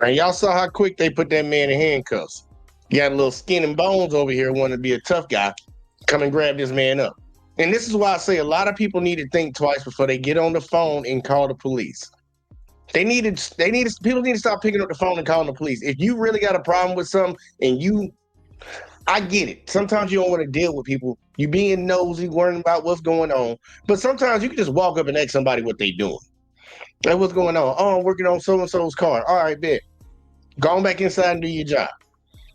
And y'all saw how quick they put that man in handcuffs. You got a little skin and bones over here wanting to be a tough guy. Come and grab this man up. And this is why I say a lot of people need to think twice before they get on the phone and call the police. People need to stop picking up the phone and calling the police. If you really got a problem with something and I get it. Sometimes you don't want to deal with people. You being nosy, worrying about what's going on. But sometimes you can just walk up and ask somebody what they doing. Like, what's going on? Oh, I'm working on so-and-so's car. All right, bet. Go on back inside and do your job.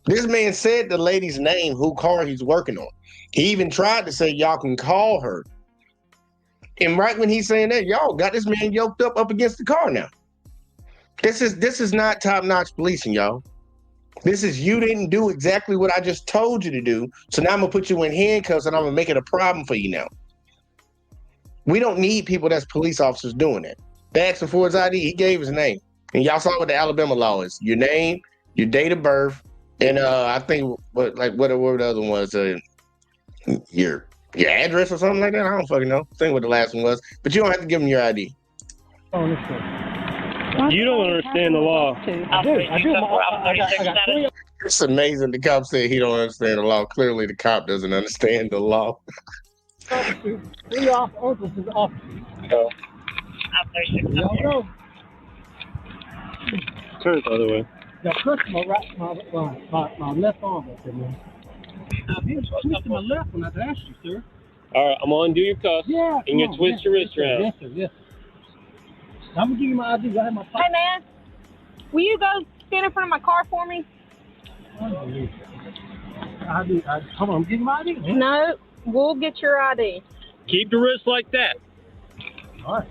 This man said the lady's name, whose car he's working on. He even tried to say, y'all can call her. And right when he's saying that, y'all got this man yoked up against the car now. This is not top-notch policing, y'all. This is you didn't do exactly what I just told you to do. So now I'm gonna put you in handcuffs and I'm gonna make it a problem for you now. We don't need people that's police officers doing that. They asked him for his ID. He gave his name. And y'all saw what the Alabama law is. Your name, your date of birth, and I think what the other one was, your address or something like that. I don't fucking know. I think what the last one was. But you don't have to give them your ID. Oh, you don't understand the law. I do. It's amazing. The cop said he don't understand the law. Clearly, the cop doesn't understand the law. Three officers. No. No. Turn the other way. Now, push my left arm up there, man. He was twisting my left when I asked you, sir. All right, I'm gonna undo your cuffs. Yeah. And you twist your wrist around. Yes, sir. Yes. I'm gonna give you my ID. I have my pocket. Hey, man. Will you go stand in front of my car for me? Hold on, I'm getting my ID. Man. No, we'll get your ID. Keep the wrist like that. All right.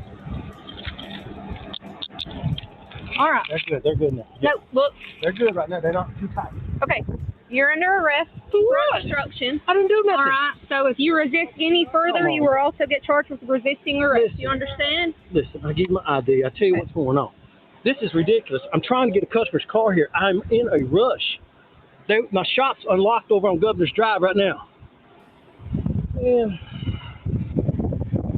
All right. They're good. They're good now. No, look. They're good right now. They're not too tight. Okay. You're under arrest for obstruction. I didn't do nothing. All right. So if you resist any further, you will also get charged with resisting arrest. Listen, you understand? Listen, I give you my ID. I tell you what's going on. This is ridiculous. I'm trying to get a customer's car here. I'm in a rush. My shop's unlocked over on Governor's Drive right now. Man.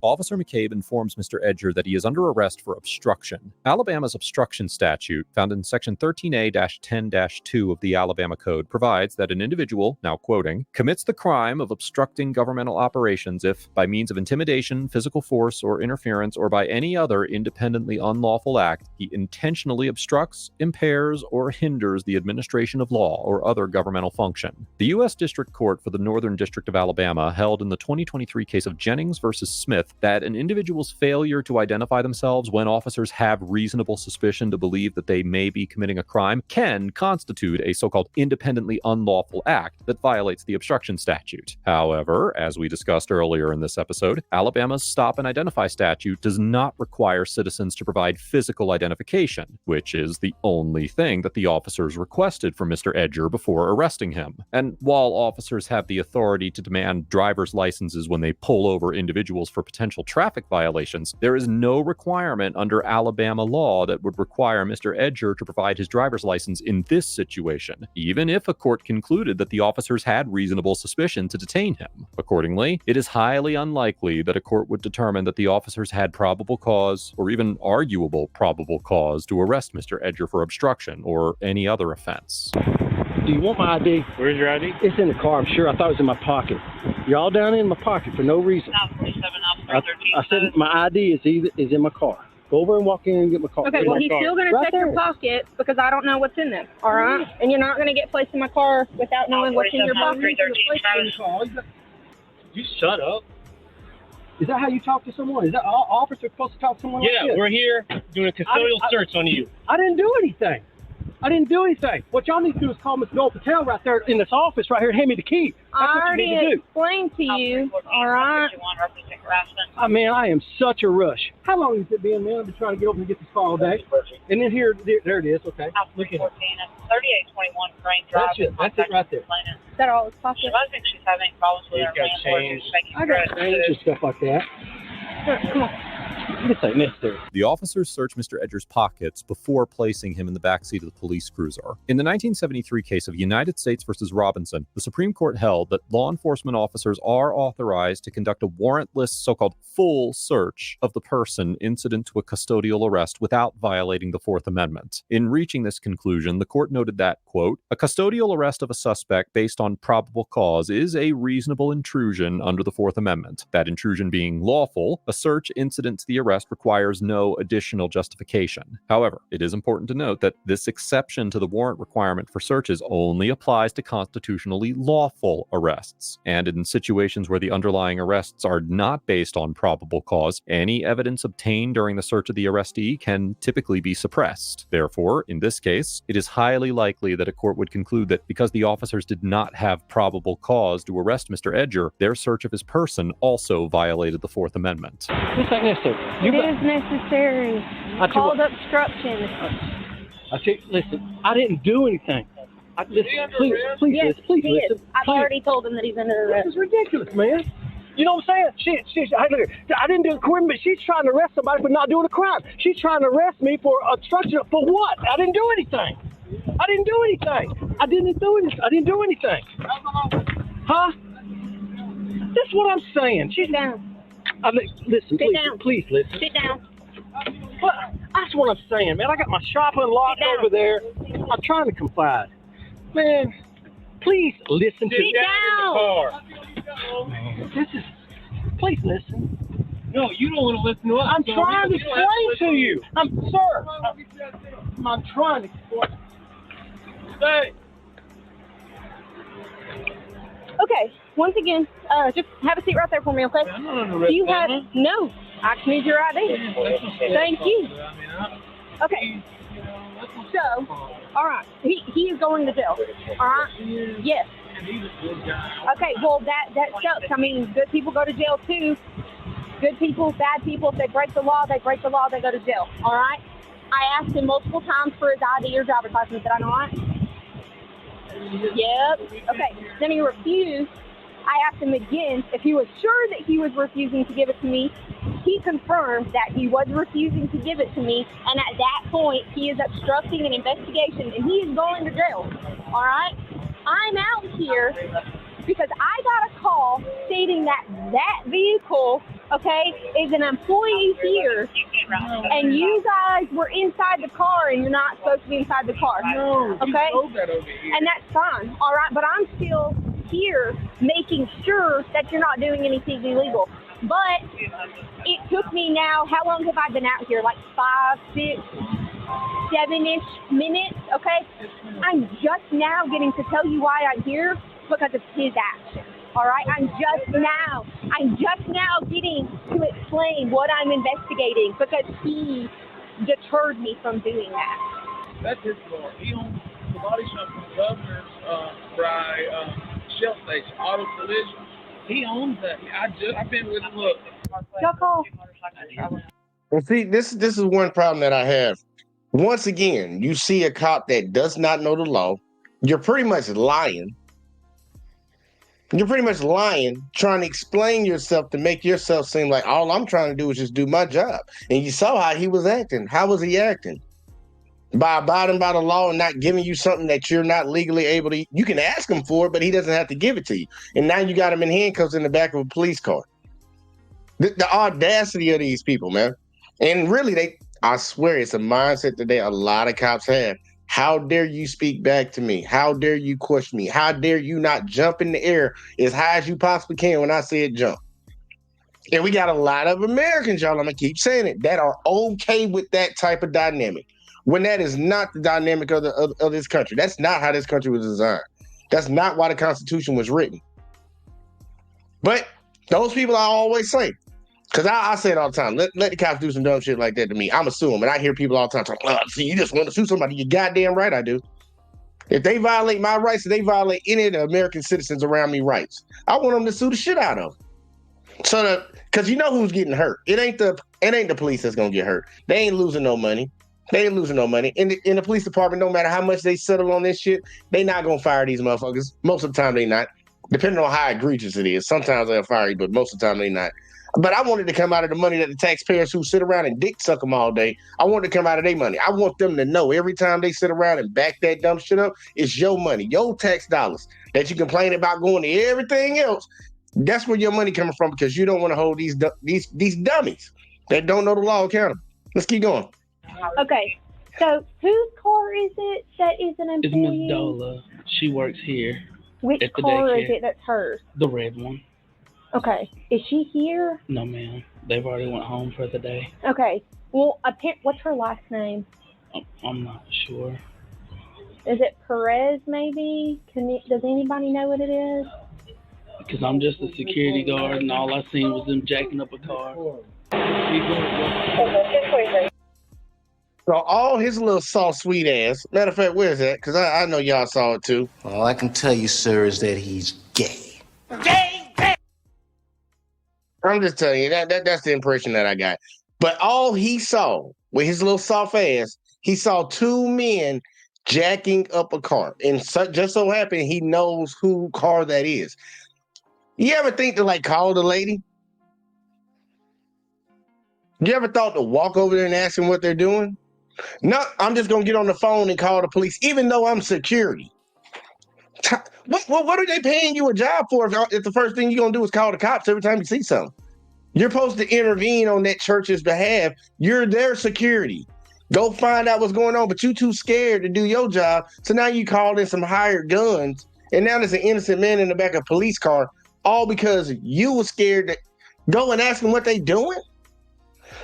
Officer McCabe informs Mr. Edger that he is under arrest for obstruction. Alabama's obstruction statute, found in Section 13A-10-2 of the Alabama Code, provides that an individual, now quoting, commits the crime of obstructing governmental operations if, by means of intimidation, physical force, or interference, or by any other independently unlawful act, he intentionally obstructs, impairs, or hinders the administration of law or other governmental function. The U.S. District Court for the Northern District of Alabama held in the 2023 case of Jennings versus Smith that an individual's failure to identify themselves when officers have reasonable suspicion to believe that they may be committing a crime can constitute a so-called independently unlawful act that violates the obstruction statute. However, as we discussed earlier in this episode, Alabama's Stop and Identify statute does not require citizens to provide physical identification, which is the only thing that the officers requested from Mr. Edger before arresting him. And while officers have the authority to demand driver's licenses when they pull over individuals for potential traffic violations, there is no requirement under Alabama law that would require Mr. Edger to provide his driver's license in this situation, even if a court concluded that the officers had reasonable suspicion to detain him. Accordingly, it is highly unlikely that a court would determine that the officers had probable cause, or even arguable probable cause, to arrest Mr. Edger for obstruction or any other offense. Do you want my ID? Where's your ID? It's in the car, I'm sure. I thought it was in my pocket. You're all down in my pocket for no reason. I said my ID is in my car. Go over and walk in and get my car. Okay, well, he's still going to check your pocket because I don't know what's in there, all right? And you're not going to get placed in my car without knowing what's in your pocket. You shut up. Is that how you talk to someone? Is that all officers supposed to talk to someone like this? Yeah, we're here doing a custodial search on you. I didn't do anything. What y'all need to do is call Mr. Noel Patel right there in this office right here and hand me the key. I already explained to you, all right? I mean, I am such a rush. How long has it been, man? I've been trying to get over and get this car all day. And then there it is. Okay. Look at it. 3821 Crane Drive. That's it right there. Is that all his pocket? I think she's having problems with her landlord. I got change and stuff like that. Come on. The officers searched Mr. Edger's pockets before placing him in the backseat of the police cruiser. In the 1973 case of United States versus Robinson, the Supreme Court held that law enforcement officers are authorized to conduct a warrantless, so-called full search of the person incident to a custodial arrest without violating the Fourth Amendment. In reaching this conclusion, the court noted that, quote, a custodial arrest of a suspect based on probable cause is a reasonable intrusion under the Fourth Amendment. That intrusion being lawful, a search incident to the arrest requires no additional justification. However, it is important to note that this exception to the warrant requirement for searches only applies to constitutionally lawful arrests. And in situations where the underlying arrests are not based on probable cause, any evidence obtained during the search of the arrestee can typically be suppressed. Therefore, in this case, it is highly likely that a court would conclude that because the officers did not have probable cause to arrest Mr. Edger, their search of his person also violated the Fourth Amendment. This ain't necessary. It is necessary. Called obstruction. Listen, I didn't do anything. Listen, please, Yes, please he is. listen. I've already told him that he's under arrest. This is ridiculous, man. You know what I'm saying? I didn't do a crime, but she's trying to arrest somebody for not doing a crime. She's trying to arrest me for obstruction. For what? I didn't do anything. I didn't do anything. Huh? That's what I'm saying. Sit down. Listen, please listen. Sit down. What? That's what I'm saying, man. I got my shop unlocked over there. I'm trying to confide. Man, please listen to me. Sit down. Man, please listen. No, you don't want to listen to us. I'm trying to explain to you. I'm trying to explain. Hey. Okay, once again, just have a seat right there for me, okay? Do you have... No, I just need your ID. Thank you. Okay. So, all right, he is going to jail. All right? Yes. Okay, well, that sucks. I mean, good people go to jail too. Good people, bad people, if they break the law, they go to jail. All right? I asked him multiple times for his ID or driver's license. Did I not? Yep. Okay. Then he refused. I asked him again if he was sure that he was refusing to give it to me. He confirmed that he was refusing to give it to me, and at that point, he is obstructing an investigation, and he is going to jail. All right? I'm out here because I got a call stating that vehicle, okay, is an employee here, and you guys were inside the car, and you're not supposed to be inside the car. No, okay? you told that over here. And that's fine, all right? But I'm still here making sure that you're not doing anything illegal. But it took me now, how long have I been out here? Like 5, 6, 7-ish minutes, okay? I'm just now getting to tell you why I'm here because of his action, all right? I'm just now getting to explain what I'm investigating because he deterred me from doing that. That's his car. He owns the body shop from Governor's Shell Station, Auto Collision. He owns that. I've been with him. Look. Well, see, this is one problem that I have. Once again, you see a cop that does not know the law. You're pretty much lying. Trying to explain yourself to make yourself seem like all I'm trying to do is just do my job. And you saw how he was acting. How was he acting? By abiding by the law and not giving you something that you're not legally able to. You can ask him for it, but he doesn't have to give it to you. And now you got him in handcuffs in the back of a police car. The audacity of these people, man. And really, I swear it's a mindset that a lot of cops have. How dare you speak back to me? How dare you question me? How dare you not jump in the air as high as you possibly can when I said jump? And we got a lot of Americans, y'all, I'm going to keep saying it, that are okay with that type of dynamic. When that is not the dynamic of this country. That's not how this country was designed. That's not why the Constitution was written. But those people I always say, because I say it all the time, let the cops do some dumb shit like that to me. I'm assuming, and I hear people all the time talking, see, you just want to sue somebody. You're goddamn right I do. If they violate my rights, if they violate any of the American citizens around me rights, I want them to sue the shit out of them. So because you know who's getting hurt. It ain't the police that's going to get hurt. They ain't losing no money. In the police department, no matter how much they settle on this shit, they not going to fire these motherfuckers. Most of the time, they not. Depending on how egregious it is. Sometimes they'll fire you, but most of the time, they not. But I wanted to come out of the money that the taxpayers who sit around and dick suck them all day, I want to come out of their money. I want them to know every time they sit around and back that dumb shit up, it's your money, your tax dollars that you complain about going to everything else. That's where your money coming from because you don't want to hold these dummies that don't know the law accountable. Let's keep going. Okay, so whose car is it that is an employee? It's Miss Dola. She works here. Which at the car daycare. is it that's hers? The red one. Okay, is she here? No, ma'am. They've already went home for the day. Okay, well, what's her last name? I'm not sure. Is it Perez, maybe? Does anybody know what it is? Because I'm just a security guard, and all I seen was them jacking up a car. So all his little soft, sweet ass. Matter of fact, where's that? Because I know y'all saw it too. All I can tell you, sir, is that he's gay. I'm just telling you, that's the impression that I got. But all he saw with his little soft ass, he saw two men jacking up a car. And just so happened he knows who car that is. You ever think to call the lady? You ever thought to walk over there and ask them what they're doing? No, I'm just gonna get on the phone and call the police, even though I'm security. What are they paying you a job for if the first thing you're gonna do is call the cops every time you see something? You're supposed to intervene on that church's behalf. You're their security. Go find out what's going on, but you too scared to do your job. So now you called in some hired guns, and now there's an innocent man in the back of a police car, all because you were scared to go and ask them what they doing?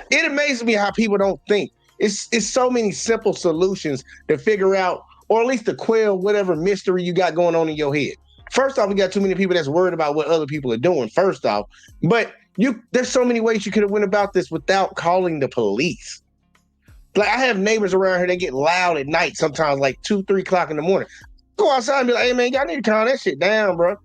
It amazes me how people don't think. It's so many simple solutions to figure out, or at least to quell whatever mystery you got going on in your head. First off, we got too many people that's worried about what other people are doing, first off. But there's so many ways you could have went about this without calling the police. I have neighbors around here that get loud at night, sometimes 2, 3 o'clock in the morning. Go outside and be like, hey man, y'all need to calm that shit down, bro.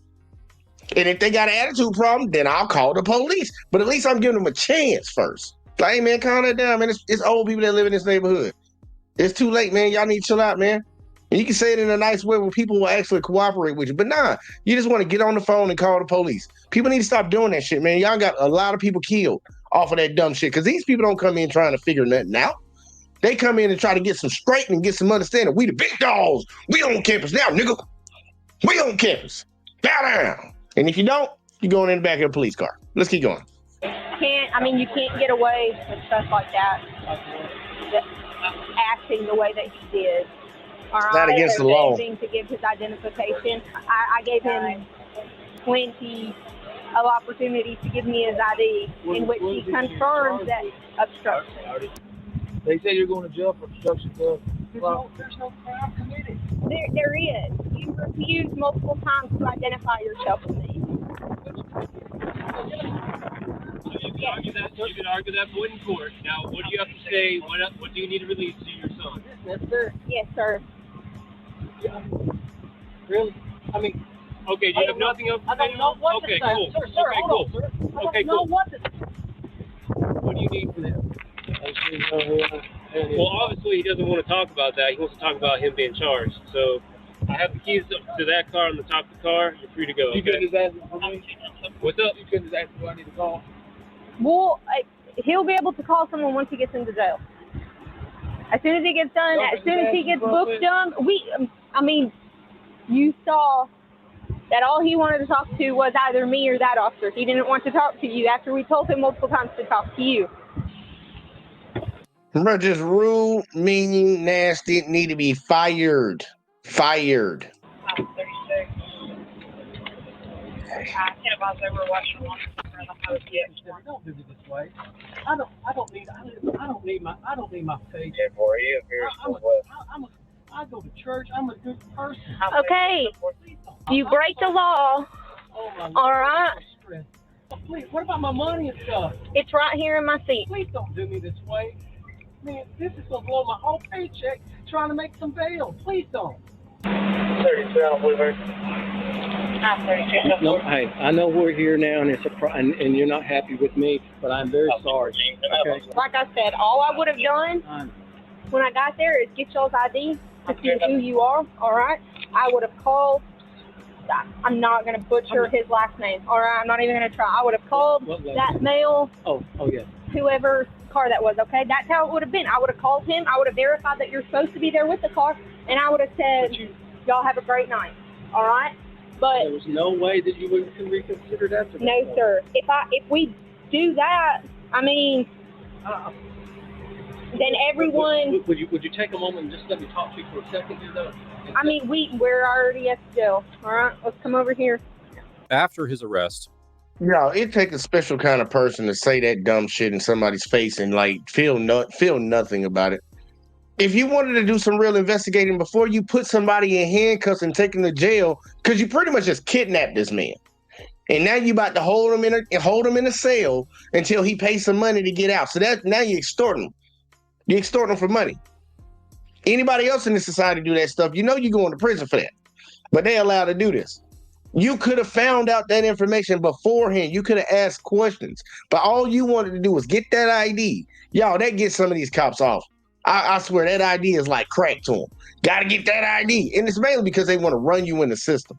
And if they got an attitude problem, then I'll call the police. But at least I'm giving them a chance first. Hey man, calm that down, man. It's old people that live in this neighborhood. It's too late, man. Y'all need to chill out, man. And you can say it in a nice way where people will actually cooperate with you. But nah, you just want to get on the phone and call the police. People need to stop doing that shit, man. Y'all got a lot of people killed off of that dumb shit. Because these people don't come in trying to figure nothing out. They come in and try to get some straightening, get some understanding. We the big dogs. We on campus now, nigga. We on campus. Bow down. And if you don't, you're going in the back of a police car. Let's keep going. You can't get away with stuff like that. Acting the way that he did. All right, not against the law. To give his identification, I gave him plenty of opportunities to give me his ID, in which he confirmed that obstruction. They say you're going to jail for obstruction. There's no crime committed. There is. You refused multiple times to identify yourself to me. You can argue that point in court. Now, what do you have to say? What do you need to release to your son? Yes, sir. Yes, sir. Really? Okay, do you have nothing else to say? I don't know what to say. Cool. Sir, okay, hold cool. on, sir. Okay, know cool. what to say. What do you need from him? Well, obviously he doesn't want to talk about that. He wants to talk about him being charged. So I have the keys to that car on the top of the car. You're free to go. You couldn't just ask him for me? What's up? You couldn't just ask him who I need to call? Well, he'll be able to call someone once he gets into jail. As soon as he gets done, as soon as he gets booked done, you saw that all he wanted to talk to was either me or that officer. He didn't want to talk to you after we told him multiple times to talk to you. Bro, just rude, mean, nasty, need to be fired. Fired. I can't advise they were watching one. Don't do it this way. I don't need my face. Yeah, boy, he appears I go to church. I'm a good person. Okay, you break the law. All right. Please, what about my money and stuff? It's right here in my seat. Please don't do me this way. Man, this is gonna blow my whole paycheck trying to make some bail. Please don't. 32 on Bluebird. No, hey, I know we're here now, and and you're not happy with me, but I'm very sorry. Okay. Like I said, all I would have done when I got there is get y'all's ID to see who you are. All right, I would have called. I'm not gonna butcher his last name. All right, I'm not even gonna try. I would have called that male. Oh yeah. Whoever car that was. Okay, that's how it would have been. I would have called him. I would have verified that you're supposed to be there with the car, and I would have said, "Y'all have a great night." All right. But there was no way that you would reconsider that. No, sir. If we do that, then everyone. Would you take a moment and just let me talk to you for a second here, though? We're already at the jail. All right, let's come over here. After his arrest, it takes a special kind of person to say that dumb shit in somebody's face and feel nothing about it. If you wanted to do some real investigating before you put somebody in handcuffs and take them to jail, because you pretty much just kidnapped this man, and now you about to hold him in a cell until he pays some money to get out. So that now you extort him. You extort him for money. Anybody else in this society do that stuff, you're going to prison for that. But they allowed to do this. You could have found out that information beforehand. You could have asked questions. But all you wanted to do was get that ID. Y'all, that gets some of these cops off. I swear that ID is like crack to them. Got to get that ID. And it's mainly because they want to run you in the system.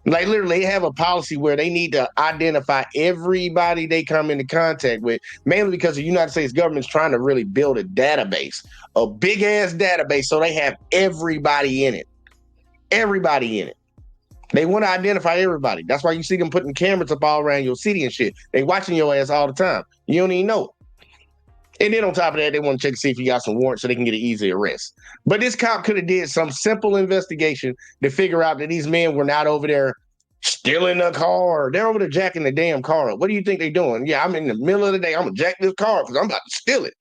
Like literally, they have a policy where they need to identify everybody they come into contact with, mainly because the United States government's trying to really build a database, a big ass database, so they have everybody in it. Everybody in it. They want to identify everybody. That's why you see them putting cameras up all around your city and shit. They watching your ass all the time. You don't even know it. And then on top of that, they want to check to see if you got some warrants so they can get an easy arrest. But this cop could have did some simple investigation to figure out that these men were not over there stealing the car. They're over there jacking the damn car up. What do you think they're doing? Yeah, I'm in the middle of the day. I'm going to jack this car because I'm about to steal it.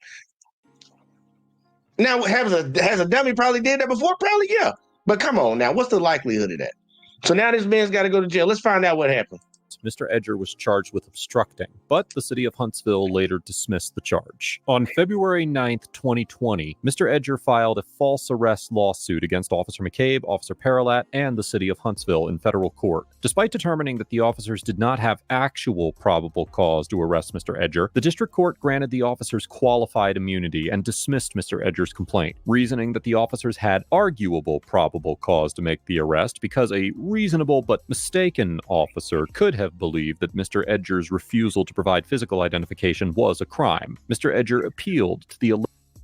Now, has a dummy probably did that before? Probably, yeah. But come on now, what's the likelihood of that? So now this man's got to go to jail. Let's find out what happened. Mr. Edger was charged with obstructing, but the city of Huntsville later dismissed the charge. On February 9th, 2020, Mr. Edger filed a false arrest lawsuit against Officer McCabe, Officer Paralat, and the city of Huntsville in federal court. Despite determining that the officers did not have actual probable cause to arrest Mr. Edger, the district court granted the officers qualified immunity and dismissed Mr. Edger's complaint, reasoning that the officers had arguable probable cause to make the arrest because a reasonable but mistaken officer could have believed that Mr. Edger's refusal to provide physical identification was a crime. Mr. Edger appealed to the... I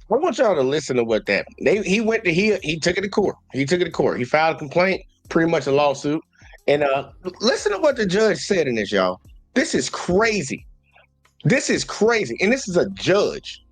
want y'all to listen to what that... He took it to court. He took it to court. He filed a complaint, pretty much a lawsuit. And listen to what the judge said in this, y'all. This is crazy. This is crazy. And this is a judge.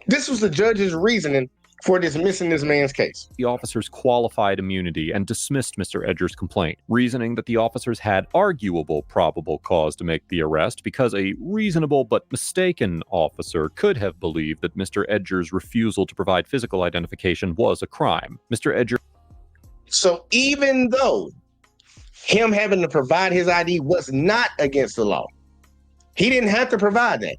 This was the judge's reasoning for dismissing this man's case. The officers qualified immunity and dismissed Mr. Edger's complaint, reasoning that the officers had arguable probable cause to make the arrest because a reasonable but mistaken officer could have believed that Mr. Edger's refusal to provide physical identification was a crime. Mr. Edger... So even though him having to provide his ID was not against the law, he didn't have to provide that.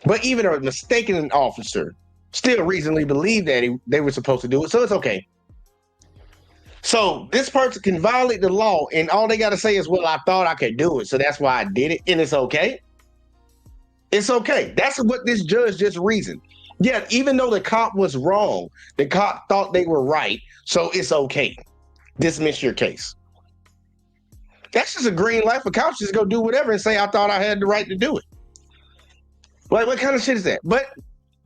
But even a mistaken officer still reasonably believe that they were supposed to do it, so it's okay. So this person can violate the law, and all they got to say is, well, I thought I could do it, so that's why I did it, and it's okay. It's okay. That's what this judge just reasoned. Yeah, even though the cop was wrong, the cop thought they were right, so it's okay. Dismiss your case. That's just a green light for cops. Just go do whatever and say, I thought I had the right to do it. Like, what kind of shit is that? But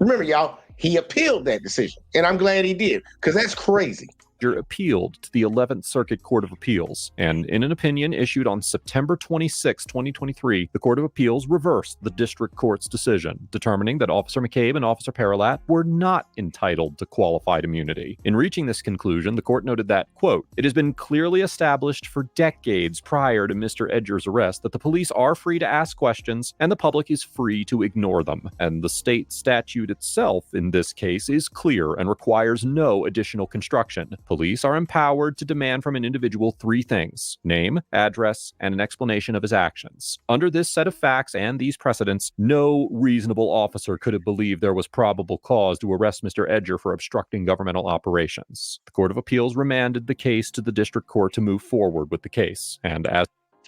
remember, y'all, he appealed that decision, and I'm glad he did, because that's crazy. Appealed to the 11th Circuit Court of Appeals, and in an opinion issued on September 26, 2023, the Court of Appeals reversed the district court's decision, determining that Officer McCabe and Officer Paralat were not entitled to qualified immunity. In reaching this conclusion, the court noted that, quote, "It has been clearly established for decades prior to Mr. Edger's arrest that the police are free to ask questions and the public is free to ignore them, and the state statute itself in this case is clear and requires no additional construction. Police are empowered to demand from an individual three things: name, address, and an explanation of his actions. Under this set of facts and these precedents, no reasonable officer could have believed there was probable cause to arrest Mr. Edger for obstructing governmental operations." The Court of Appeals remanded the case to the district court to move forward with the case, and as...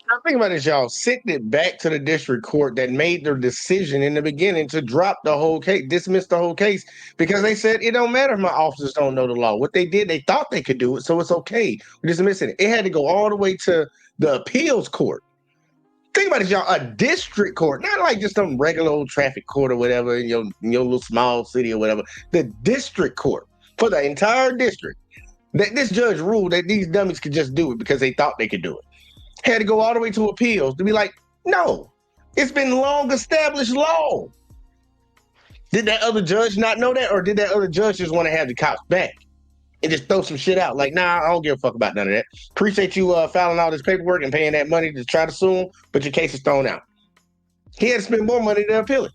Now think about this, y'all. Sent it back to the district court that made their decision in the beginning to drop the whole case, dismiss the whole case, because they said it don't matter if my officers don't know the law. What they did, they thought they could do it, so it's okay. We're dismissing it. It had to go all the way to the appeals court. Think about it, y'all. A district court, not like just some regular old traffic court or whatever in your little small city or whatever. The district court for the entire district. That this judge ruled that these dummies could just do it because they thought they could do it. Had to go all the way to appeals to be like, no, it's been long established law. Did that other judge not know that? Or did that other judge just want to have the cops back and just throw some shit out? Like, nah, I don't give a fuck about none of that. Appreciate you filing all this paperwork and paying that money to try to sue him, but your case is thrown out. He had to spend more money to appeal it.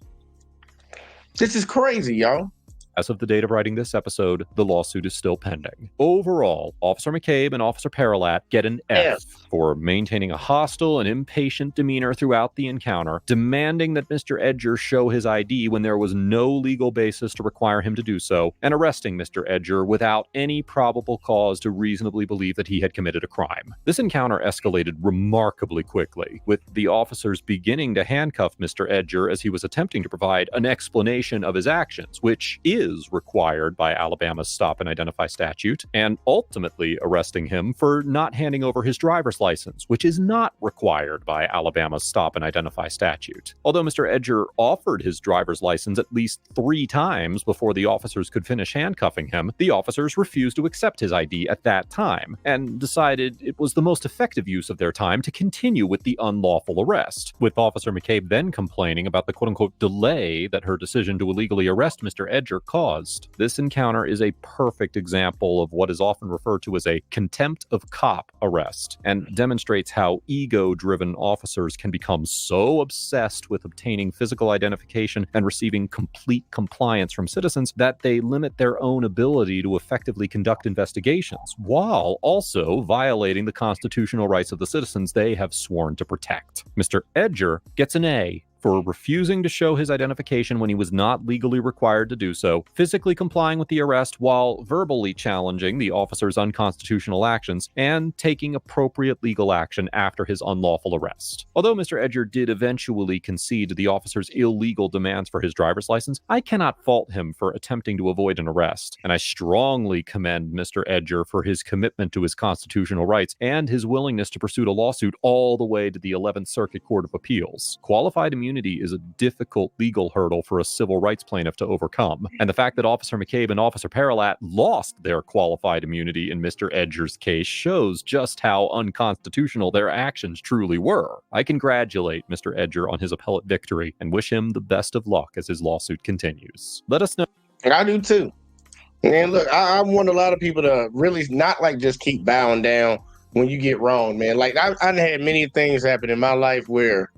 This is crazy, y'all. As of the date of writing this episode, the lawsuit is still pending. Overall, Officer McCabe and Officer Paralat get an F for maintaining a hostile and impatient demeanor throughout the encounter, demanding that Mr. Edger show his ID when there was no legal basis to require him to do so, and arresting Mr. Edger without any probable cause to reasonably believe that he had committed a crime. This encounter escalated remarkably quickly, with the officers beginning to handcuff Mr. Edger as he was attempting to provide an explanation of his actions, which is required by Alabama's Stop and Identify statute, and ultimately arresting him for not handing over his driver's license, which is not required by Alabama's Stop and Identify statute. Although Mr. Edger offered his driver's license at least 3 times before the officers could finish handcuffing him, the officers refused to accept his ID at that time, and decided it was the most effective use of their time to continue with the unlawful arrest, with Officer McCabe then complaining about the quote-unquote delay that her decision to illegally arrest Mr. Edger caused. This encounter is a perfect example of what is often referred to as a contempt of cop arrest, and demonstrates how ego-driven officers can become so obsessed with obtaining physical identification and receiving complete compliance from citizens that they limit their own ability to effectively conduct investigations, while also violating the constitutional rights of the citizens they have sworn to protect. Mr. Edger gets an A for refusing to show his identification when he was not legally required to do so, physically complying with the arrest while verbally challenging the officer's unconstitutional actions, and taking appropriate legal action after his unlawful arrest. Although Mr. Edger did eventually concede to the officer's illegal demands for his driver's license, I cannot fault him for attempting to avoid an arrest, and I strongly commend Mr. Edger for his commitment to his constitutional rights and his willingness to pursue a lawsuit all the way to the 11th Circuit Court of Appeals. Qualified immunity is a difficult legal hurdle for a civil rights plaintiff to overcome, and the fact that Officer McCabe and Officer Paralat lost their qualified immunity in Mr. Edger's case shows just how unconstitutional their actions truly were. I congratulate Mr. Edger on his appellate victory and wish him the best of luck as his lawsuit continues. Let us know. I do too. And look, I want a lot of people to really not like just keep bowing down when you get wrong, man. Like I've had many things happen in my life where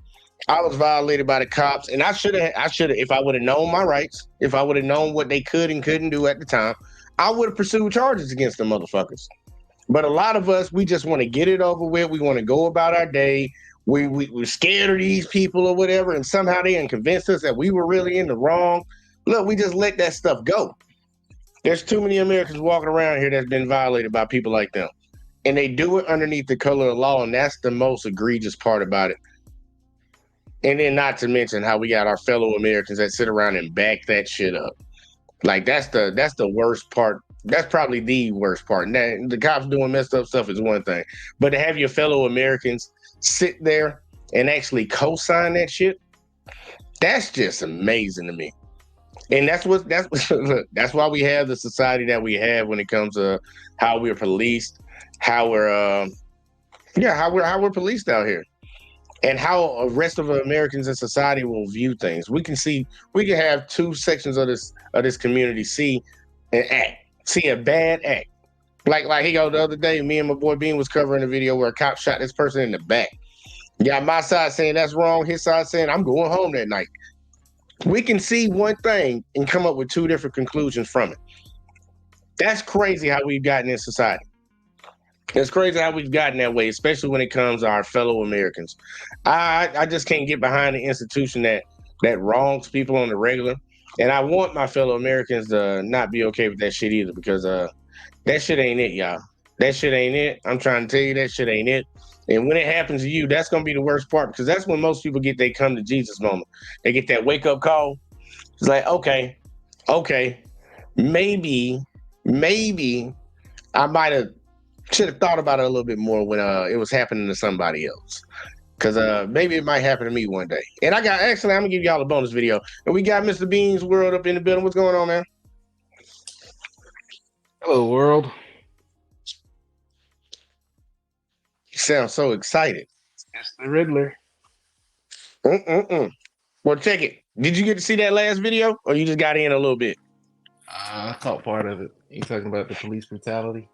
I was violated by the cops, and I should have, if I would have known my rights, if I would have known what they could and couldn't do at the time, I would have pursued charges against the motherfuckers. But a lot of us, we just want to get it over with. We want to go about our day. We're scared of these people or whatever, and somehow they convinced us that we were really in the wrong. Look, we just let that stuff go. There's too many Americans walking around here that's been violated by people like them, and they do it underneath the color of law, and that's the most egregious part about it. And then not to mention how we got our fellow Americans that sit around and back that shit up. Like that's the worst part. That's probably the worst part. Now, the cops doing messed up stuff is one thing, but to have your fellow Americans sit there and actually co-sign that shit, that's just amazing to me. And that's why we have the society that we have when it comes to how we're policed, how we're policed out here. And how the rest of the Americans in society will view things. We can have 2 sections of this community see a bad act. Like he go the other day, me and my boy Bean was covering a video where a cop shot this person in the back. You got my side saying that's wrong, his side saying I'm going home that night. We can see one thing and come up with 2 different conclusions from it. That's crazy how we've gotten in society. It's crazy how we've gotten that way, especially when it comes to our fellow Americans. I just can't get behind the institution that wrongs people on the regular. And I want my fellow Americans to not be okay with that shit either, because that shit ain't it, y'all. That shit ain't it. I'm trying to tell you, that shit ain't it. And when it happens to you, that's going to be the worst part, because that's when most people get they come to Jesus moment. They get that wake-up call. It's like, okay, maybe I should have thought about it a little bit more when it was happening to somebody else, because maybe it might happen to me one day. And I'm gonna give y'all a bonus video, and we got Mr. Beans World up in the building. What's going on, man? Hello, world. You sound so excited. It's the Riddler. Well, check it. Did you get to see that last video, or you just got in a little bit? I caught part of it. You talking about the police brutality?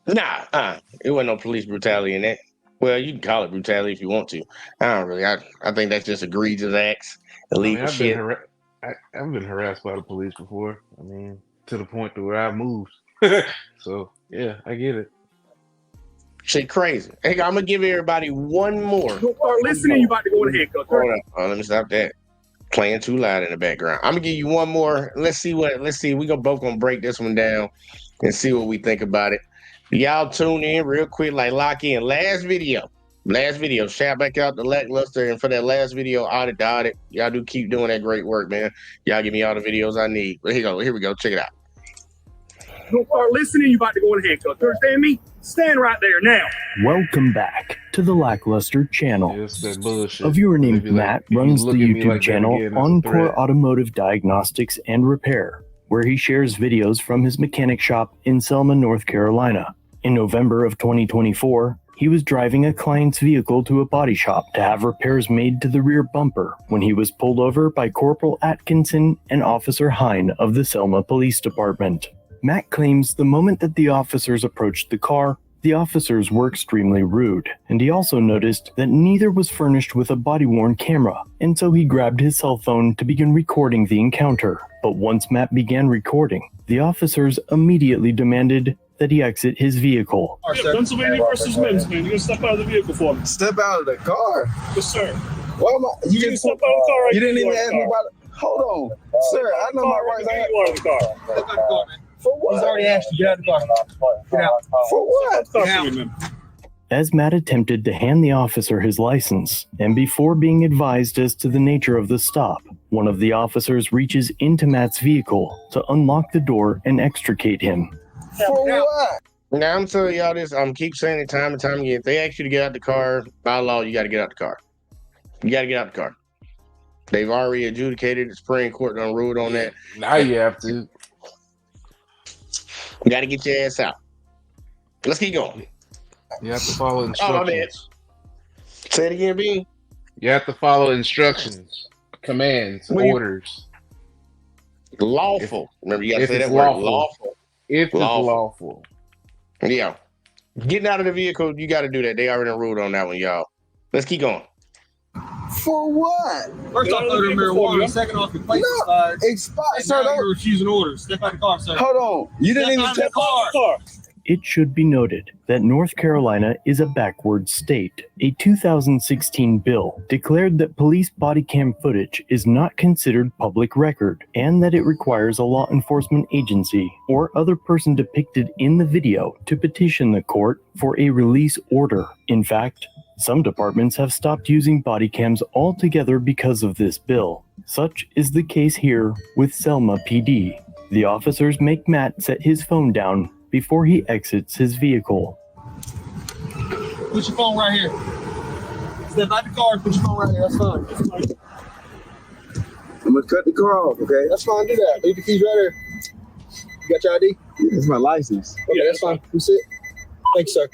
Nah, it wasn't no police brutality in that. Well, you can call it brutality if you want to. I don't really. I think that's just egregious acts, illegal shit. I've been harassed by the police before. I mean, to the point to where I moved. So yeah, I get it. Shit crazy. Hey, I'm gonna give everybody one more. Don't start listening, you about to go in handcuffs. Hold on, let me stop that. Playing too loud in the background. I'm gonna give you one more. Let's see. We both gonna break this one down and see what we think about it. Y'all tune in real quick, like lock in. Last video. Shout back out to Lackluster, and for that last video, audit. Y'all do keep doing that great work, man. Y'all give me all the videos I need. But here we go. Check it out. Don't start listening, you about to go in handcuffs. You understand me? Stand right there now. Welcome back to the Lackluster channel. It's that bullshit. A viewer named If you Matt if you runs the look at me YouTube like that channel again, that's a Encore threat. Automotive Diagnostics and Repair, where he shares videos from his mechanic shop in Selma, North Carolina. In November of 2024, he was driving a client's vehicle to a body shop to have repairs made to the rear bumper when he was pulled over by Corporal Atkinson and Officer Hine of the Selma Police Department. Matt claims the moment that the officers approached the car, the officers were extremely rude, and he also noticed that neither was furnished with a body-worn camera, and so he grabbed his cell phone to begin recording the encounter. But once Matt began recording, the officers immediately demanded that he exit his vehicle. Pennsylvania versus Mims, man. You gonna step out of the vehicle for me? Step out of the car? Yes, sir. Why am I? You didn't step out of the car. You didn't even ask me about it. Hold on, sir. I know my rights. Get out of the car. Step out of the car, man. For what? He's already asked you. Get out of the car. Get out. For what? Stop for me, man. As Matt attempted to hand the officer his license, and before being advised as to the nature of the stop, one of the officers reaches into Matt's vehicle to unlock the door and extricate him. For what? Now I'm telling y'all this. I'm keep saying it time and time again. If they ask you to get out the car, by law, you got to get out the car. You got to get out the car. They've already adjudicated. The Supreme Court done ruled on that. Now you have to. You got to get your ass out. Let's keep going. You have to follow Oh, my instructions. bad. Say it again, B. You have to follow instructions, commands, When you- orders. Lawful. Remember, you got to If say it's that word. lawful. Lawful. If it's Lawful. lawful. Yeah. Getting out of the vehicle, you got to do that. They already ruled on that one, y'all. Let's keep going. For what? First off, odor of marijuana. Second off, your place expired. Expired, And sir. now you're refusing orders. Step out of the car, sir. Hold on. You didn't even Step step out of the car. It should be noted that North Carolina is a backward state. A 2016 bill declared that police body cam footage is not considered public record, and that it requires a law enforcement agency or other person depicted in the video to petition the court for a release order. In fact, some departments have stopped using body cams altogether because of this bill. Such is the case here with Selma PD. The officers make Matt set his phone down before he exits his vehicle. Put your phone right here. Step out the car. Put your phone right here. That's fine. That's fine. I'm gonna cut the car off, okay? That's fine. Do that. Leave the keys right here. You got your ID? It's my license. Okay, that's fine. You sit. Thanks, sir.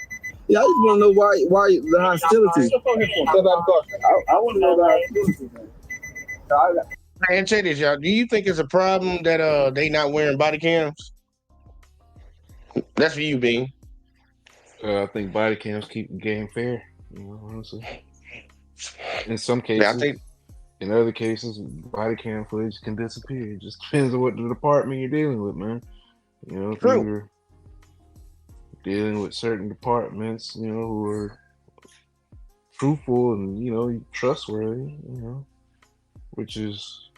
Yeah, I just want to know why the hostility. Step out here for me. Step out the car. I want to know the hostility. And check this, y'all. Do you think it's a problem that they not wearing body cams? That's for you, Bean. I think body cams keep the game fair. You know, honestly. In some cases, Yeah, I think. in other cases, body cam footage can disappear. It just depends on what the department you're dealing with, man. You know, if True. you're dealing with certain departments, you know, who are truthful and, you know, trustworthy, you know, which is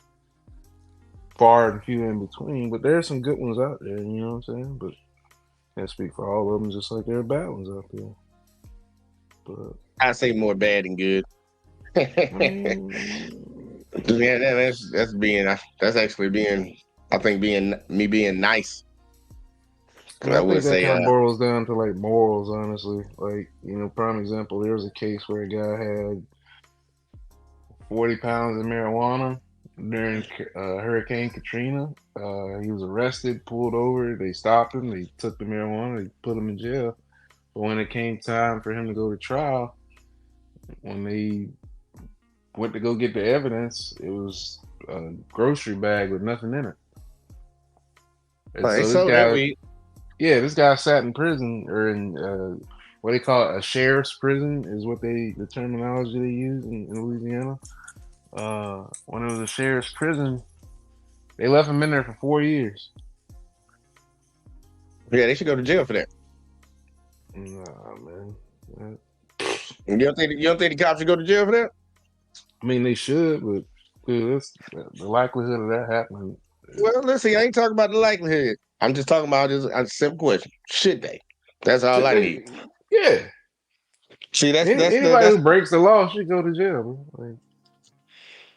far and few in between. But there are some good ones out there, you know what I'm saying? But can't speak for all of them, just like there are bad ones out there. But I say more bad than good. Yeah, that's actually being, I think being nice. I think that kind of boils down to like morals, honestly. Like, you know, prime example, there was a case where a guy had 40 pounds of marijuana during Hurricane Katrina. He was arrested, pulled over, they stopped him, they took the marijuana, they put him in jail. But when it came time for him to go to trial, when they went to go get the evidence, it was a grocery bag with nothing in it. And so this guy sat in prison, or in what they call it, a sheriff's prison is what the terminology they use in Louisiana. When it was a sheriff's prison, They left him in there for 4 years. Yeah, they should go to jail for that. Nah, man. You don't think the cops should go to jail for that? I mean, they should, but that's the likelihood of that happening. Well, listen, I ain't talking about the likelihood. I'm just talking about just a simple question. Should they? That's all I need. Yeah. See, anybody who breaks the law should go to jail. Like,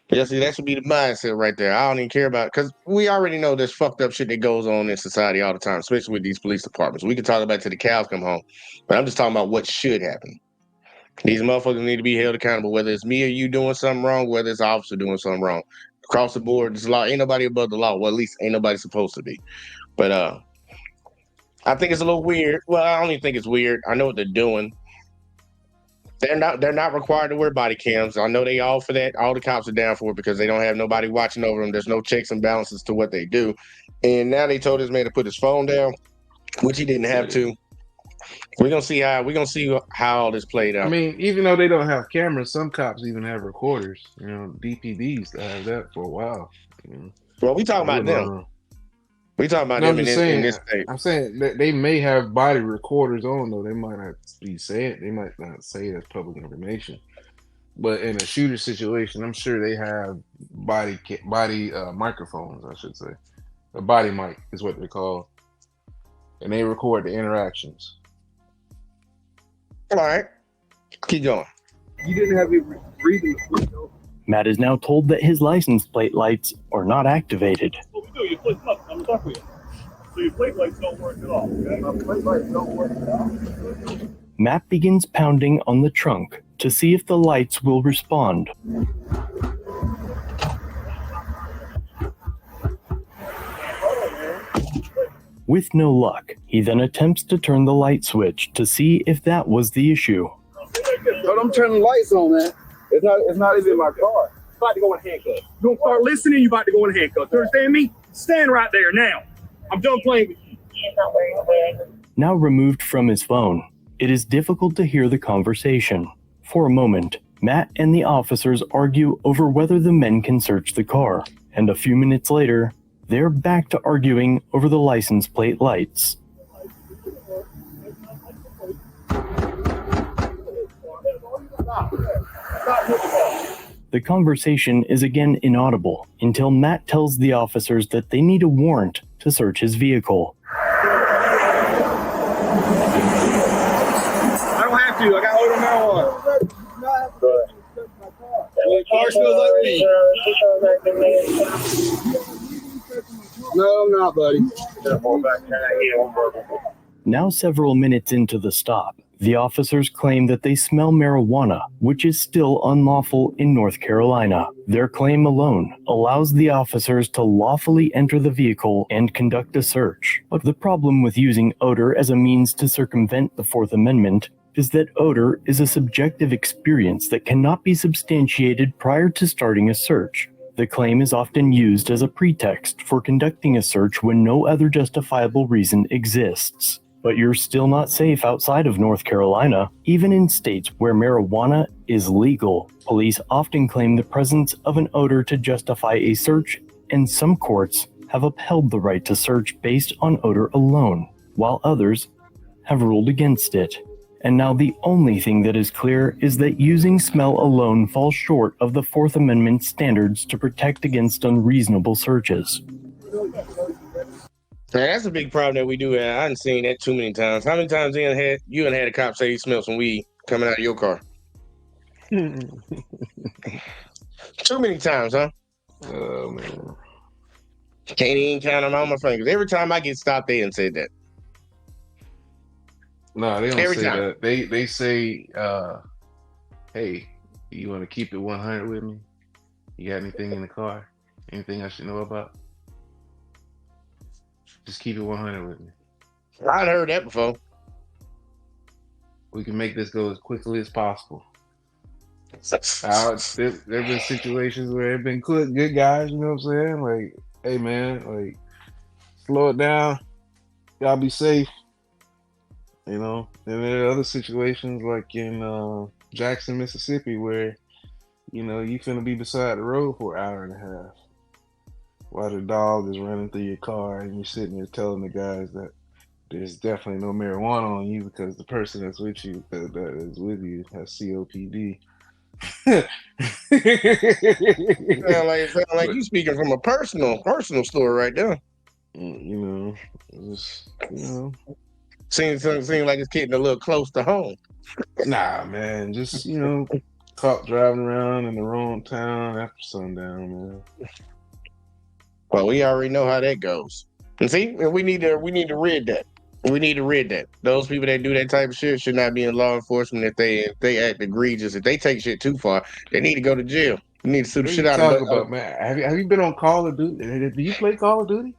yeah, see, that should be the mindset right there. I don't even care about, because we already know there's fucked up shit that goes on in society all the time, especially with these police departments. We can talk about it till the cows come home, but I'm just talking about what should happen. These motherfuckers need to be held accountable, whether it's me or you doing something wrong, whether it's an officer doing something wrong. Across the board, this law ain't nobody above the law. Well, at least ain't nobody supposed to be. But I think it's a little weird. Well, I don't even think it's weird. I know what they're doing. They're not required to wear body cams. I know they all for that. All the cops are down for it because they don't have nobody watching over them. There's no checks and balances to what they do. And now they told this man to put his phone down, which he didn't have to. We're gonna see how all this played out. I mean, even though they don't have cameras, some cops even have recorders. You know, DPDs that have that for a while. You know? Well, we talking about them. We talking about them in this state. I'm saying that they may have body recorders on, though. They might not be saying. They might not say it as public information. But in a shooter situation, I'm sure they have body microphones. I should say, a body mic is what they're called, and they record the interactions. All right, keep going. You didn't have your breathing. Matt is now told that his license plate lights are not activated. What we do, you flip up, I'm stuck with you. So your plate lights don't work at all, okay? My plate lights don't work at all. Matt begins pounding on the trunk to see if the lights will respond. With no luck, he then attempts to turn the light switch to see if that was the issue. No, don't turn the lights on, man. It's not even my car. About to go in handcuffs. You don't start listening, you about to go in handcuffs. You understand me? Stand right there now. I'm done playing with you. Now removed from his phone, it is difficult to hear the conversation. For a moment, Matt and the officers argue over whether the men can search the car, and a few minutes later, they're back to arguing over the license plate lights. The conversation is again inaudible until Matt tells the officers that they need a warrant to search his vehicle. I don't have to. I got odor marijuana. The car smells like me. No, I'm not, buddy. Now several minutes into the stop, the officers claim that they smell marijuana, which is still unlawful in North Carolina. Their claim alone allows the officers to lawfully enter the vehicle and conduct a search. But the problem with using odor as a means to circumvent the Fourth Amendment is that odor is a subjective experience that cannot be substantiated prior to starting a search. The claim is often used as a pretext for conducting a search when no other justifiable reason exists. But you're still not safe outside of North Carolina. Even in states where marijuana is legal, police often claim the presence of an odor to justify a search, and some courts have upheld the right to search based on odor alone, while others have ruled against it. And now the only thing that is clear is that using smell alone falls short of the Fourth Amendment standards to protect against unreasonable searches. Man, that's a big problem that we do have. I haven't seen that too many times. How many times you done had a cop say he smelled some weed coming out of your car? Too many times, huh? Oh, man. Can't even count them on my fingers. Every time I get stopped, they done said that. No, they don't Every say time. that. They say, hey, you want to keep it 100 with me? You got anything in the car? Anything I should know about? Just keep it 100 with me. I'd heard that before. We can make this go as quickly as possible. There have been situations where there have been good guys, you know what I'm saying? Like, hey man, like, slow it down. Y'all be safe. You know, and there are other situations like in Jackson, Mississippi, where, you know, you finna be beside the road for an hour and a half. while the dog is running through your car and you're sitting there telling the guys that there's definitely no marijuana on you because the person that's with you that is with you has COPD. Sound like you speaking from a personal story right there. You know, just seems like it's getting a little close to home. Nah, man, just caught driving around in the wrong town after sundown, man. Well, we already know how that goes. And see, we need to rid that. We need to rid that. Those people that do that type of shit should not be in law enforcement if they act egregious. If they take shit too far, they need to go to jail. You need to sue the shit out of them. What are you talking about, man? Have you been on Call of Duty? Do you play Call of Duty?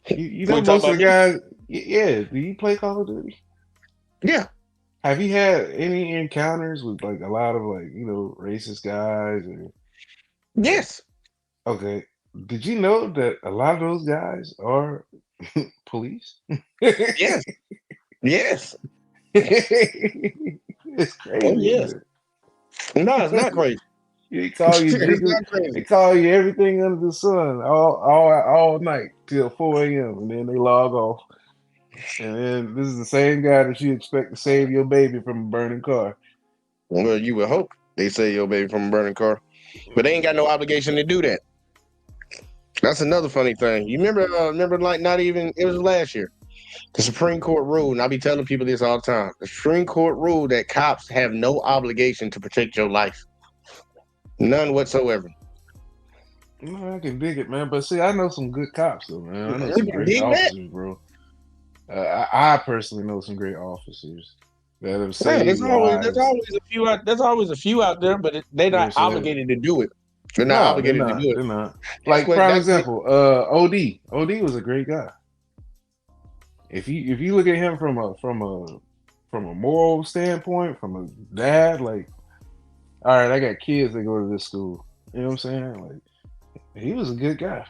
you know most of the guys. Yeah, do you play Call of Duty? Yeah. Have you had any encounters with like a lot of racist guys? Yes. Okay. Did you know that a lot of those guys are police? Yes. Yes. It's crazy. Oh, yes. No, it's not crazy. They call you niggas. They call you everything under the sun all night till 4 a.m. and then they log off. And then this is the same guy that you expect to save your baby from a burning car. Well, you would hope they save your baby from a burning car, but they ain't got no obligation to do that. That's another funny thing. You remember like not even, it was last year. The Supreme Court ruled, and I be telling people this all the time. The Supreme Court ruled that cops have no obligation to protect your life. None whatsoever. I can dig it, man. But see, I know some good cops, though, man. I know some great officers, bro. I personally know some great officers that have saved there's always a few out there, but they're not obligated to do it. They're not obligated to do it. They're not. Like, prime example, OD. OD was a great guy. If you look at him from a moral standpoint, from a dad, like, all right, I got kids that go to this school. You know what I'm saying? Like, he was a good guy.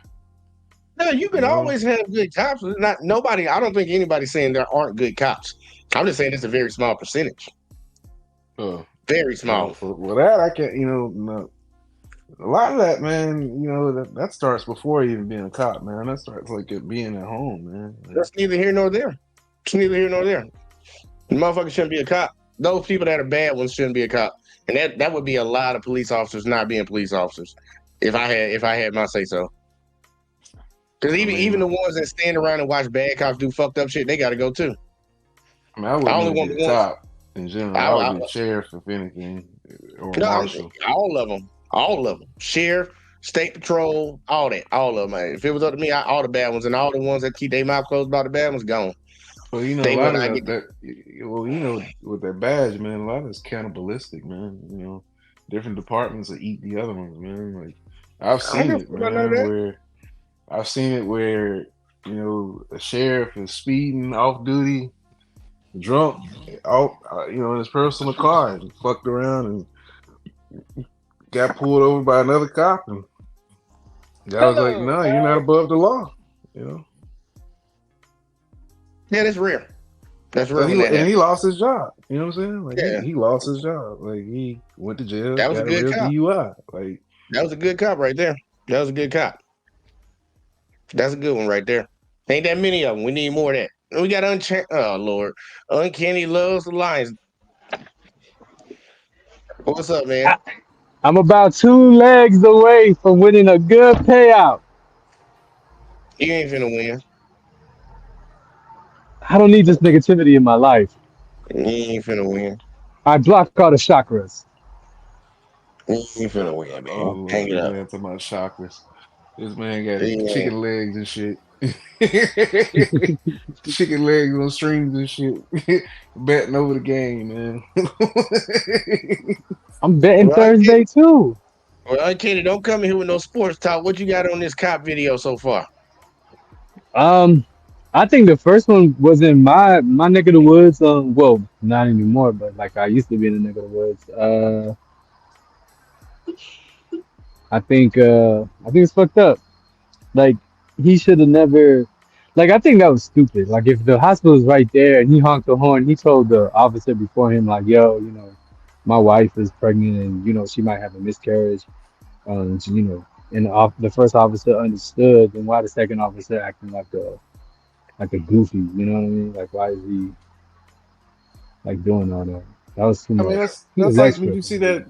No, you can always have good cops. I don't think anybody's saying there aren't good cops. I'm just saying it's a very small percentage. Very small. Well, that I can't, no. A lot of that, man, that starts before even being a cop, man. That starts like it being at home, man. That's neither here nor there. It's neither here nor there. The motherfucker shouldn't be a cop. Those people that are bad ones shouldn't be a cop. And that would be a lot of police officers not being police officers if I had my say so. Because even the ones that stand around and watch bad cops do fucked up shit, they got to go too. I mean, I wouldn't want the cop in general. I would be sheriff if anything, or marshal. All of them. Sheriff, state patrol, all that. All of them. Man. If it was up to me, all the bad ones and all the ones that keep their mouth closed about the bad ones gone. Well, a lot of that, with that badge, man, a lot of it's cannibalistic, man. Different departments will eat the other ones, man. Like, I've seen it, man, where a sheriff is speeding off duty, drunk, in his personal car, and fucked around and got pulled over by another cop, and I was like, "No, you're not above the law," Yeah, that's rare. That's rare. And he lost his job. You know what I'm saying? Like, he lost his job. Like, he went to jail. That was a good cop. DUI. Like, that was a good cop right there. That was a good cop. That's a good one right there. Ain't that many of them. We need more of that. We got Uncanny loves the Lions. What's up, man? I'm about 2 legs away from winning a good payout. You ain't finna win. I don't need this negativity in my life. You ain't finna win. I block all the chakras. You ain't finna win, man. Hang it up. Man, talking about chakras. This man got chicken legs and shit. Chicken legs on strings and shit. Betting over the game, man. I'm betting Thursday too. Well, Kenny, don't come in here with no sports talk. What you got on this cop video so far? I think the first one was in my neck of the woods. Well, not anymore, but like I used to be in the neck of the woods. I think it's fucked up. Like, he should have never. Like, I think that was stupid. Like, if the hospital was right there and he honked the horn, he told the officer before him, like, "Yo, my wife is pregnant and she might have a miscarriage. and the first officer understood, then why the second officer acting like a goofy? You know what I mean? Like why is he like doing all that? That was too I mean, much. He that's was like when extra. you see that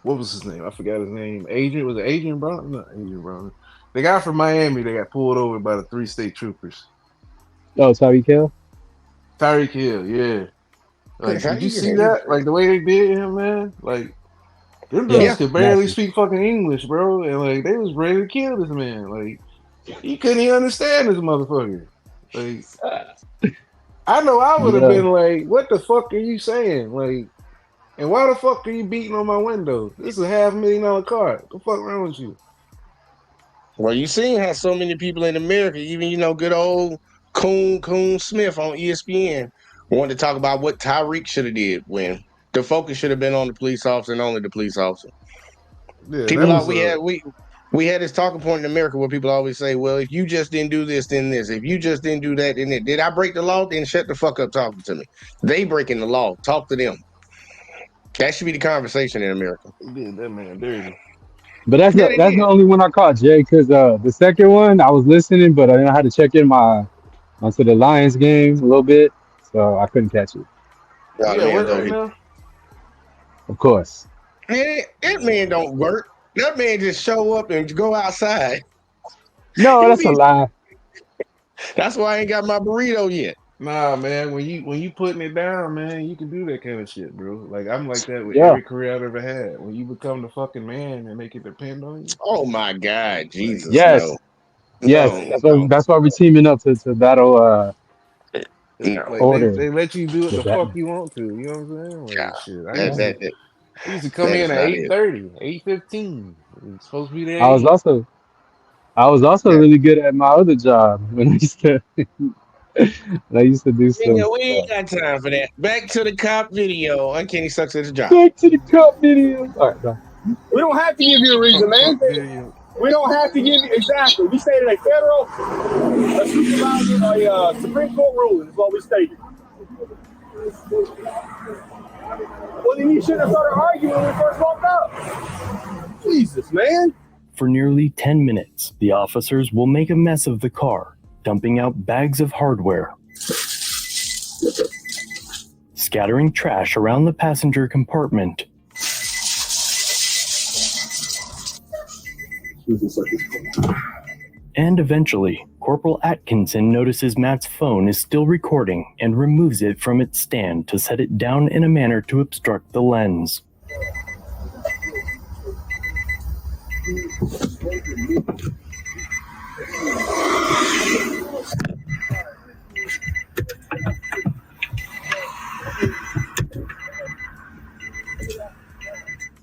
what was his name? I forgot his name. Adrian, was it Adrian Brown? Not Adrian Brown. The guy from Miami that got pulled over by the 3 state troopers. Oh, Tyreek Hill? Tyreek Hill, yeah. Like, How did you you see get that? Like the way they did him, man. Like them dudes Yeah, could barely nasty. speak fucking English, bro, and like they was ready to kill this man. Like he couldn't even understand this motherfucker. Like I know I would have Yeah. been like, "What the fuck are you saying?" Like, and why the fuck are you beating on my window? This is a $500,000 car. The fuck wrong with you? Well, you seen how so many people in America, even good old Coon Smith on ESPN, wanted to talk about what Tyreek should have did when the focus should have been on the police officer and only the police officer. Yeah, that People was we had this talking point in America where people always say, "Well, if you just didn't do this, then this. If you just didn't do that, then that. Did I break the law? Then shut the fuck up talking to me. They breaking the law. Talk to them. That should be the conversation in America." he did that man dirty. But Yeah, they that's the did. only one I caught, Jay, because the second one I was listening, but I didn't know how to check in onto the Lions game a little bit, so I couldn't catch it. Oh, the Yeah, man work right dirty. now. Of course. Man, that man don't work. That man just show up and go outside. No, that's a lie. That's why I ain't got my burrito yet. Nah, man, when you putting it down, man, you can do that kind of shit, bro. Like I'm like that with Yeah. every career I've ever had. When you become the fucking man and make it depend on you, Oh my God, like Jesus, Yes. no, Yes. no, That's why we're teaming up to battle no. like order they let you do what with the fuck Batman. you want to. You know what I'm saying? God, Like shit. that Yeah. that that, I used to come that in is at not it. 8:30, 8:15. It's supposed to be there I at was 8. also I was also That, really good at my other job when I used to when I used to do some we ain't got time for that. Back to the cop video. Uncanny sucks at his job. back to the cup video. All right, bye. We don't have to give you a reason, man. Fuck video. We don't have to give you exactly. We stated a federal, a supervisor, a Supreme Court ruling is what we stated. Well, then you shouldn't have started arguing when we first walked up. Jesus, man. For nearly 10 minutes, the officers will make a mess of the car, dumping out bags of hardware, scattering trash around the passenger compartment, and eventually, Corporal Atkinson notices Matt's phone is still recording and removes it from its stand to set it down in a manner to obstruct the lens.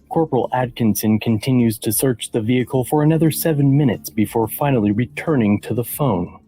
Corporal Atkinson continues to search the vehicle for another 7 minutes before finally returning to the phone.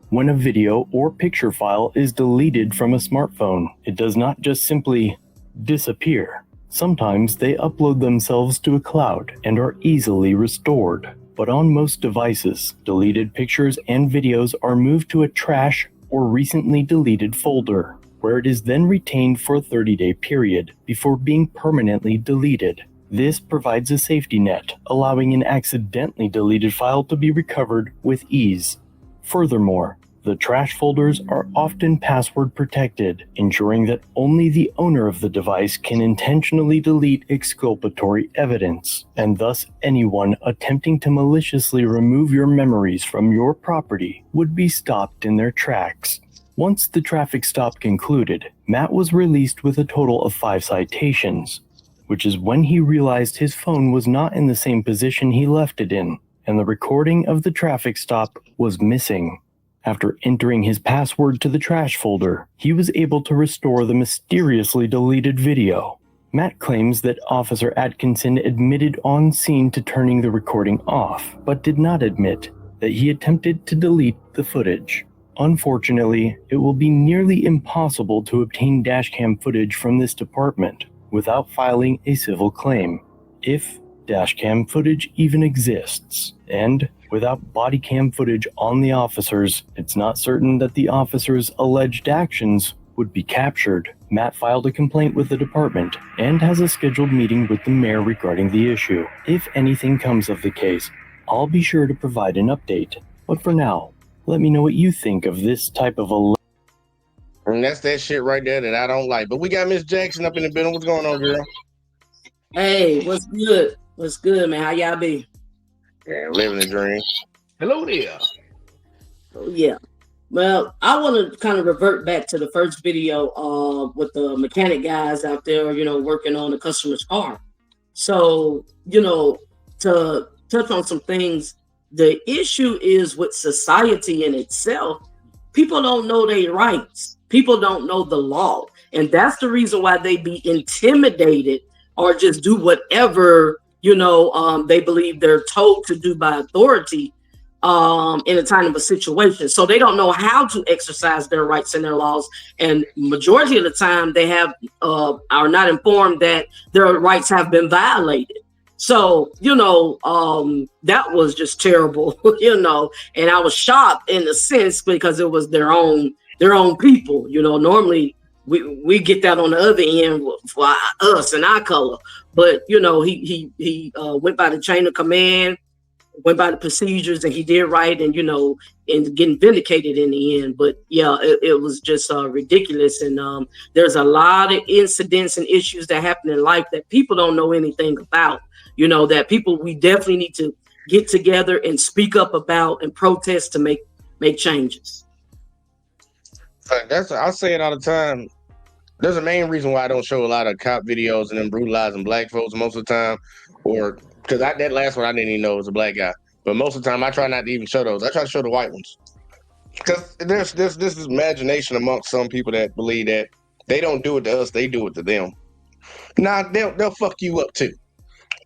When a video or picture file is deleted from a smartphone, it does not just simply disappear. Sometimes they upload themselves to a cloud and are easily restored. But on most devices, deleted pictures and videos are moved to a trash or recently deleted folder, where it is then retained for a 30-day period before being permanently deleted. This provides a safety net, allowing an accidentally deleted file to be recovered with ease. Furthermore, the trash folders are often password protected, ensuring that only the owner of the device can intentionally delete exculpatory evidence, and thus anyone attempting to maliciously remove your memories from your property would be stopped in their tracks. Once the traffic stop concluded, Matt was released with a total of 5 citations, which is when he realized his phone was not in the same position he left it in, and the recording of the traffic stop was missing. After entering his password to the trash folder, he was able to restore the mysteriously deleted video. Matt claims that Officer Atkinson admitted on scene to turning the recording off, but did not admit that he attempted to delete the footage. Unfortunately, it will be nearly impossible to obtain dashcam footage from this department without filing a civil claim, if dashcam footage even exists, and Without body cam footage on the officers, it's not certain that the officers' alleged actions would be captured. Matt filed a complaint with the department and has a scheduled meeting with the mayor regarding the issue. If anything comes of the case, I'll be sure to provide an update. But for now, let me know what you think of this type of And that's that shit right there that I don't like. But we got Miss Jackson up in the building. What's going on, girl? Hey, what's good? What's good, man? How y'all be? Yeah, living the dream. Hello there. Oh, yeah. Well, I want to kind of revert back to the first video with the mechanic guys out there, working on the customer's car. So, to touch on some things, the issue is with society in itself. People don't know their rights. People don't know the law. And that's the reason why they be intimidated or just do whatever, they believe they're told to do by authority in a time of a situation. So they don't know how to exercise their rights and their laws. And majority of the time they have are not informed that their rights have been violated. So, that was just terrible, and I was shocked in a sense because it was their own people. Normally we get that on the other end for us and our color, but he went by the chain of command, went by the procedures, and he did right, and and getting vindicated in the end. But yeah, it was just ridiculous, and there's a lot of incidents and issues that happen in life that people don't know anything about. That people, we definitely need to get together and speak up about and protest to make changes. I say it all the time. There's a main reason why I don't show a lot of cop videos and them brutalizing black folks most of the time, or because that last one I didn't even know was a black guy. But most of the time I try not to even show those. I try to show the white ones, because there's this imagination amongst some people that believe that they don't do it to us, they do it to them. Nah, they'll fuck you up too.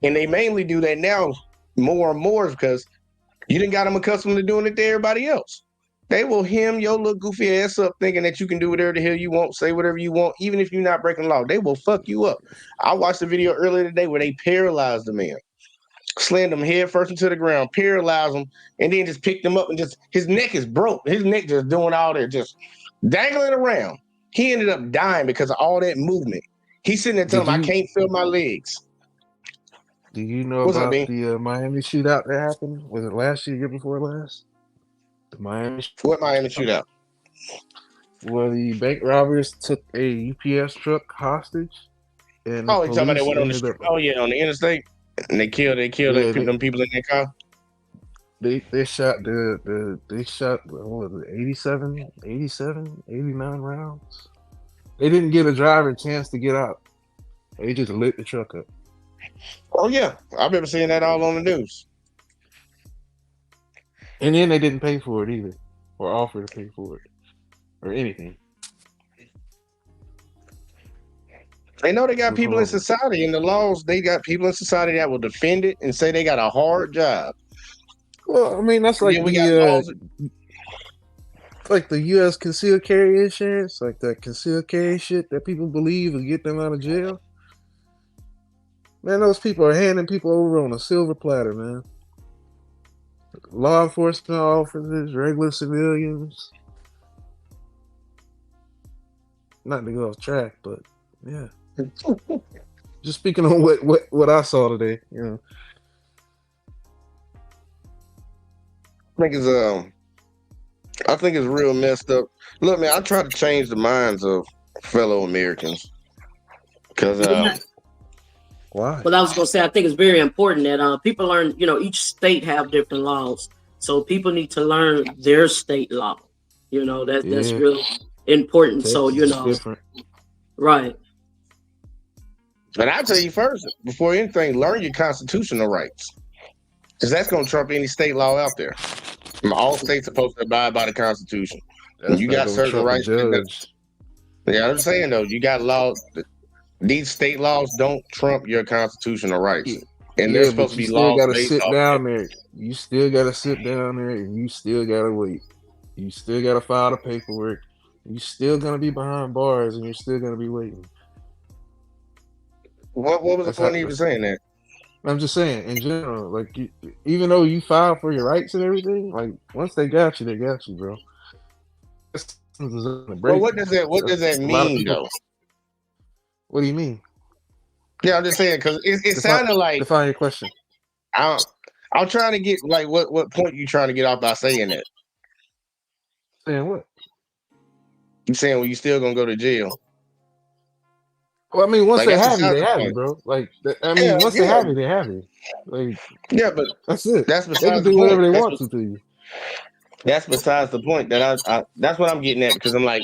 And they mainly do that now more and more because you done got them accustomed to doing it to everybody else. They will hem your little goofy ass up thinking that you can do whatever the hell you want, say whatever you want, even if you're not breaking law. They will fuck you up. I watched a video earlier today where they paralyzed the man, slammed him head first into the ground, paralyzed him, and then just picked him up and just, his neck is broke. His neck just doing all that, just dangling around. He ended up dying because of all that movement. He's sitting there telling him, I can't feel my legs. Do you know What's about up, the Miami shootout that happened? Was it last year before last? The Miami. What Miami shootout? Where the bank robbers took a UPS truck hostage, and Oh, you talking about they police went on the ended street? up. Oh yeah, on the interstate, and they killed them people in their car. They shot what was it, 89 rounds. They didn't give the driver a chance to get out. They just lit the truck up. Oh yeah, I remember seeing that all on the news. And then they didn't pay for it either, or offer to pay for it, or anything. They know they got people in society, and the laws, they got people in society that will defend it and say they got a hard job. Well, I mean, that's like like the U.S. concealed carry insurance, like that concealed carry shit that people believe will get them out of jail. Man, those people are handing people over on a silver platter, man. Law enforcement officers, regular civilians. Not to go off track, but yeah. Just speaking on what I saw today, I think it's real messed up. Look, man, I try to change the minds of fellow Americans because why? Well, I was gonna say I think it's very important that people learn. Each state have different laws, so people need to learn their state law. That's real important. Texas So different. And Right. I tell you first, before anything, learn your constitutional rights, because that's going to trump any state law out there. All states are supposed to abide by the Constitution. And you got certain rights. Yeah, I'm saying though, you got laws. These state laws don't trump your constitutional rights, and they're supposed to be laws based off. You still got to sit down there, and you still got to wait. You still got to file the paperwork. You still gonna be behind bars, and you're still gonna be waiting. What was the point of even saying that? I'm just saying, in general, like even though you filed for your rights and everything, like once they got you, bro. Well, what does that A lot of mean people. though? What do you mean? Yeah, I'm just saying because it sounded like define your question. I'm trying to get like what point you trying to get off by saying that? Saying what? You saying well you still gonna go to jail? Well, I mean, once Like, they that's have you, besides they the have you, point. bro. Like, once they have you, they have you. Like, Yeah, but that's it. That's They can besides the do whatever point. they want to you. That's besides the point. That I that's what I'm getting at because I'm like,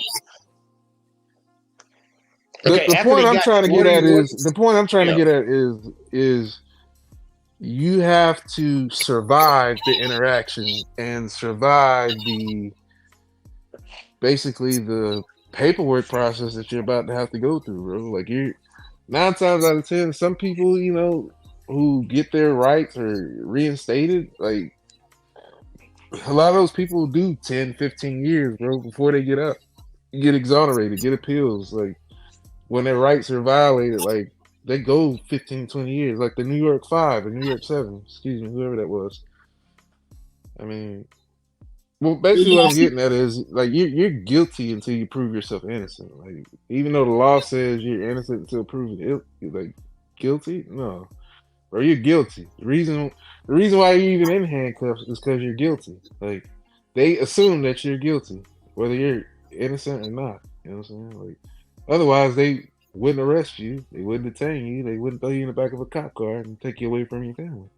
okay, The after point they I'm got trying to what get are at you? is the point I'm trying to Yeah. get at is you have to survive the interaction and survive basically the paperwork process that you're about to have to go through, bro. Like, you're 9 times out of 10, some people, you know, who get their rights or reinstated, like a lot of those people do 10, 15 years, bro, before they get up, get exonerated, get appeals. Like, when their rights are violated, like they go 15, 20 years, like the New York 5 and New York 7, excuse me, whoever that was. I mean, well, basically what I'm getting at is like you're guilty until you prove yourself innocent. Like, even though the law says you're innocent until proven like guilty, no, or you're guilty. The reason why you're even in handcuffs is because you're guilty. Like, they assume that you're guilty, whether you're innocent or not. You know what I'm saying? Like, otherwise they wouldn't arrest you, they wouldn't detain you, they wouldn't throw you in the back of a cop car and take you away from your family.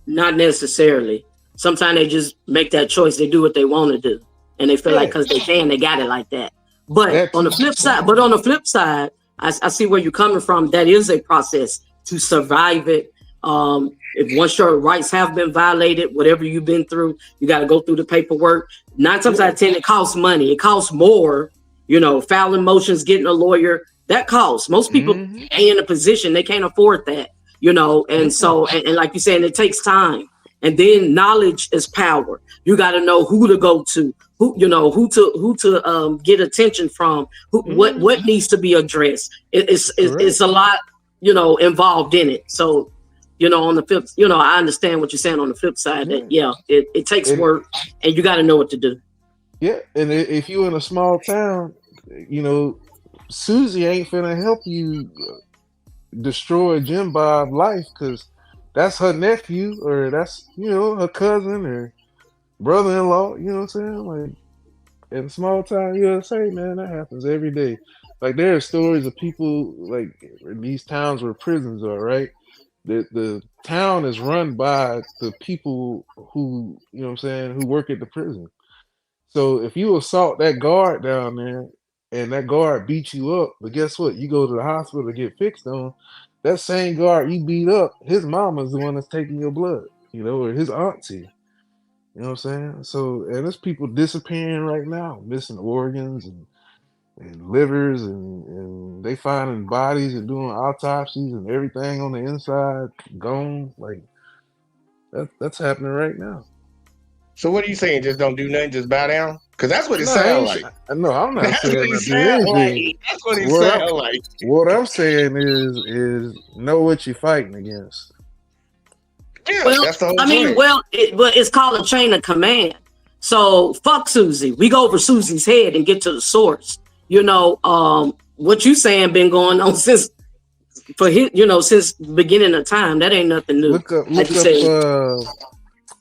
Not necessarily. Sometimes they just make that choice. They do what they want to do, and they feel like because they can, they got it like that. But on the flip side, I see where you're coming from. That is a process to survive it. If once your rights have been violated, whatever you've been through, you got to go through the paperwork. 9 times out of 10, it costs money. It costs more. You know, filing motions, getting a lawyer, that costs. Most people ain't in a position, they can't afford that. You know, and so and like you're saying, it takes time. And then knowledge is power. You got to know who to go to, who to get attention from, what needs to be addressed. It's a lot, involved in it. So, on the flip, I understand what you're saying on the flip side. That it takes work, and you got to know what to do. Yeah, and if you're in a small town, Susie ain't finna help you destroy Jim Bob's life because that's her nephew or that's her cousin or brother-in-law. You know what I'm saying? Like, in small town USA, man, that happens every day. Like, there are stories of people like in these towns where prisons are, right? The town is run by the people who who work at the prison. So if you assault that guard down there and that guard beats you up, but guess what? You go to the hospital to get fixed on, that same guard you beat up, his mama's the one that's taking your blood, or his auntie. You know what I'm saying? So, and there's people disappearing right now, missing organs and livers, and they finding bodies and doing autopsies and everything on the inside gone. Like, that's happening right now. So what are you saying? Just don't do nothing, just bow down? Because that's what it No, sounds like. No, I'm not That's saying what not it do sounds anything. like. That's what it sounds like. What I'm saying is know what you're fighting against. Yeah, Well, that's the whole point. But it's called a chain of command. So fuck Susie. We go over Susie's head and get to the source. What you saying been going on since the beginning of time. That ain't nothing new. Look up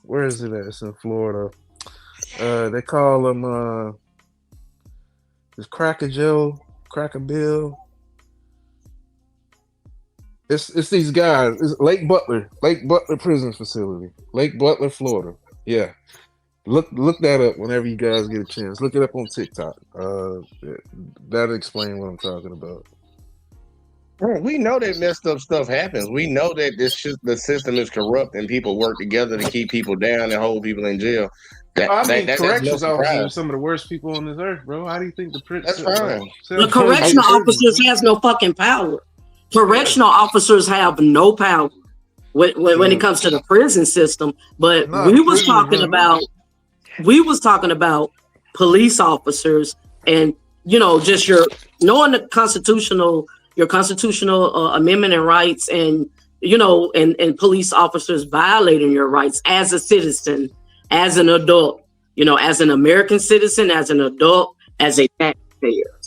where is it at? It's in Florida. They call them it's Cracker Joe, Cracker Bill. It's these guys. It's Lake Butler Prison Facility, Lake Butler, Florida. Yeah, look that up whenever you guys get a chance. Look it up on TikTok. That'll explain what I'm talking about. We know that messed up stuff happens. We know that the system is corrupt and people work together to keep people down and hold people in jail. Corrections officers are some of the worst people on this earth, bro. How do you think the prison? That's fine. The correctional officers has no fucking power. Correctional officers have no power when it comes to the prison system. But we was talking about police officers and just your constitutional amendment and rights and and police officers violating your rights as a citizen, as an adult, as an American citizen, as an adult, as a taxpayer.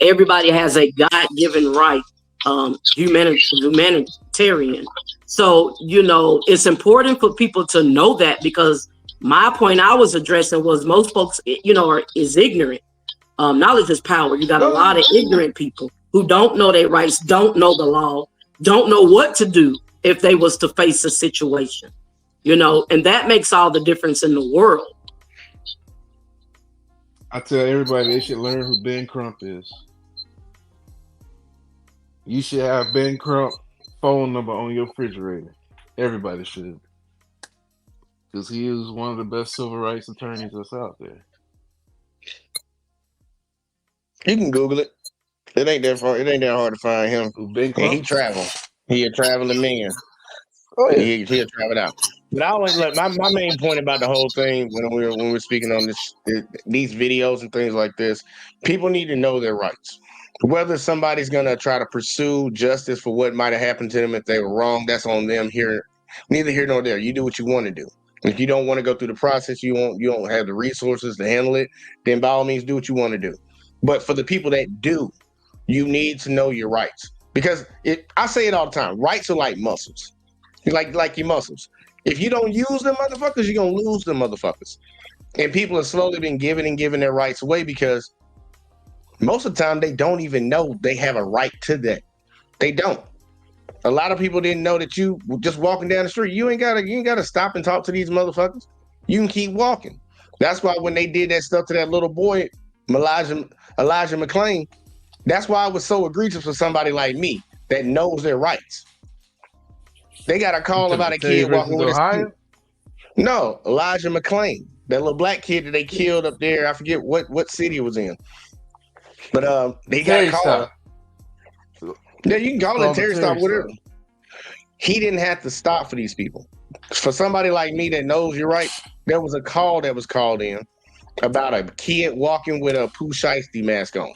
Everybody has a God-given right, humanitarian. So, it's important for people to know that, because my point I was addressing was most folks, is ignorant. Knowledge is power. You got a lot of ignorant people who don't know their rights, don't know the law, don't know what to do if they was to face a situation, and that makes all the difference in the world. I tell everybody they should learn who Ben Crump is. You should have Ben Crump phone number on your refrigerator. Everybody should. Because he is one of the best civil rights attorneys that's out there. You can Google it. It ain't that far. It ain't that hard to find him. And he travel. He a traveling man. Oh yeah. He'll travel out. But I always like my main point about the whole thing when we're speaking on these videos and things like this. People need to know their rights. Whether somebody's gonna try to pursue justice for what might have happened to them if they were wrong, that's on them. Neither here nor there. You do what you want to do. If you don't want to go through the process, you don't have the resources to handle it, then by all means do what you want to do. But for the people that do, you need to know your rights. Because I say it all the time, rights are like muscles. Like your muscles. If you don't use them motherfuckers, you're gonna lose them motherfuckers. And people have slowly been giving their rights away because most of the time they don't even know they have a right to that. They don't. A lot of people didn't know that you just walking down the street, you ain't gotta stop and talk to these motherfuckers. You can keep walking. That's why when they did that stuff to that little boy, Elijah McClain, that's why it was so egregious for somebody like me that knows their rights. They got a call about a kid walking with his kid. No, Elijah McClain, that little black kid that they killed up there. I forget what city it was in. But they got a call. Yeah, you can call it Terry stop, whatever. He didn't have to stop for these people. For somebody like me that knows your rights, there was a call that was called in about a kid walking with a Pooh Shiesty mask on.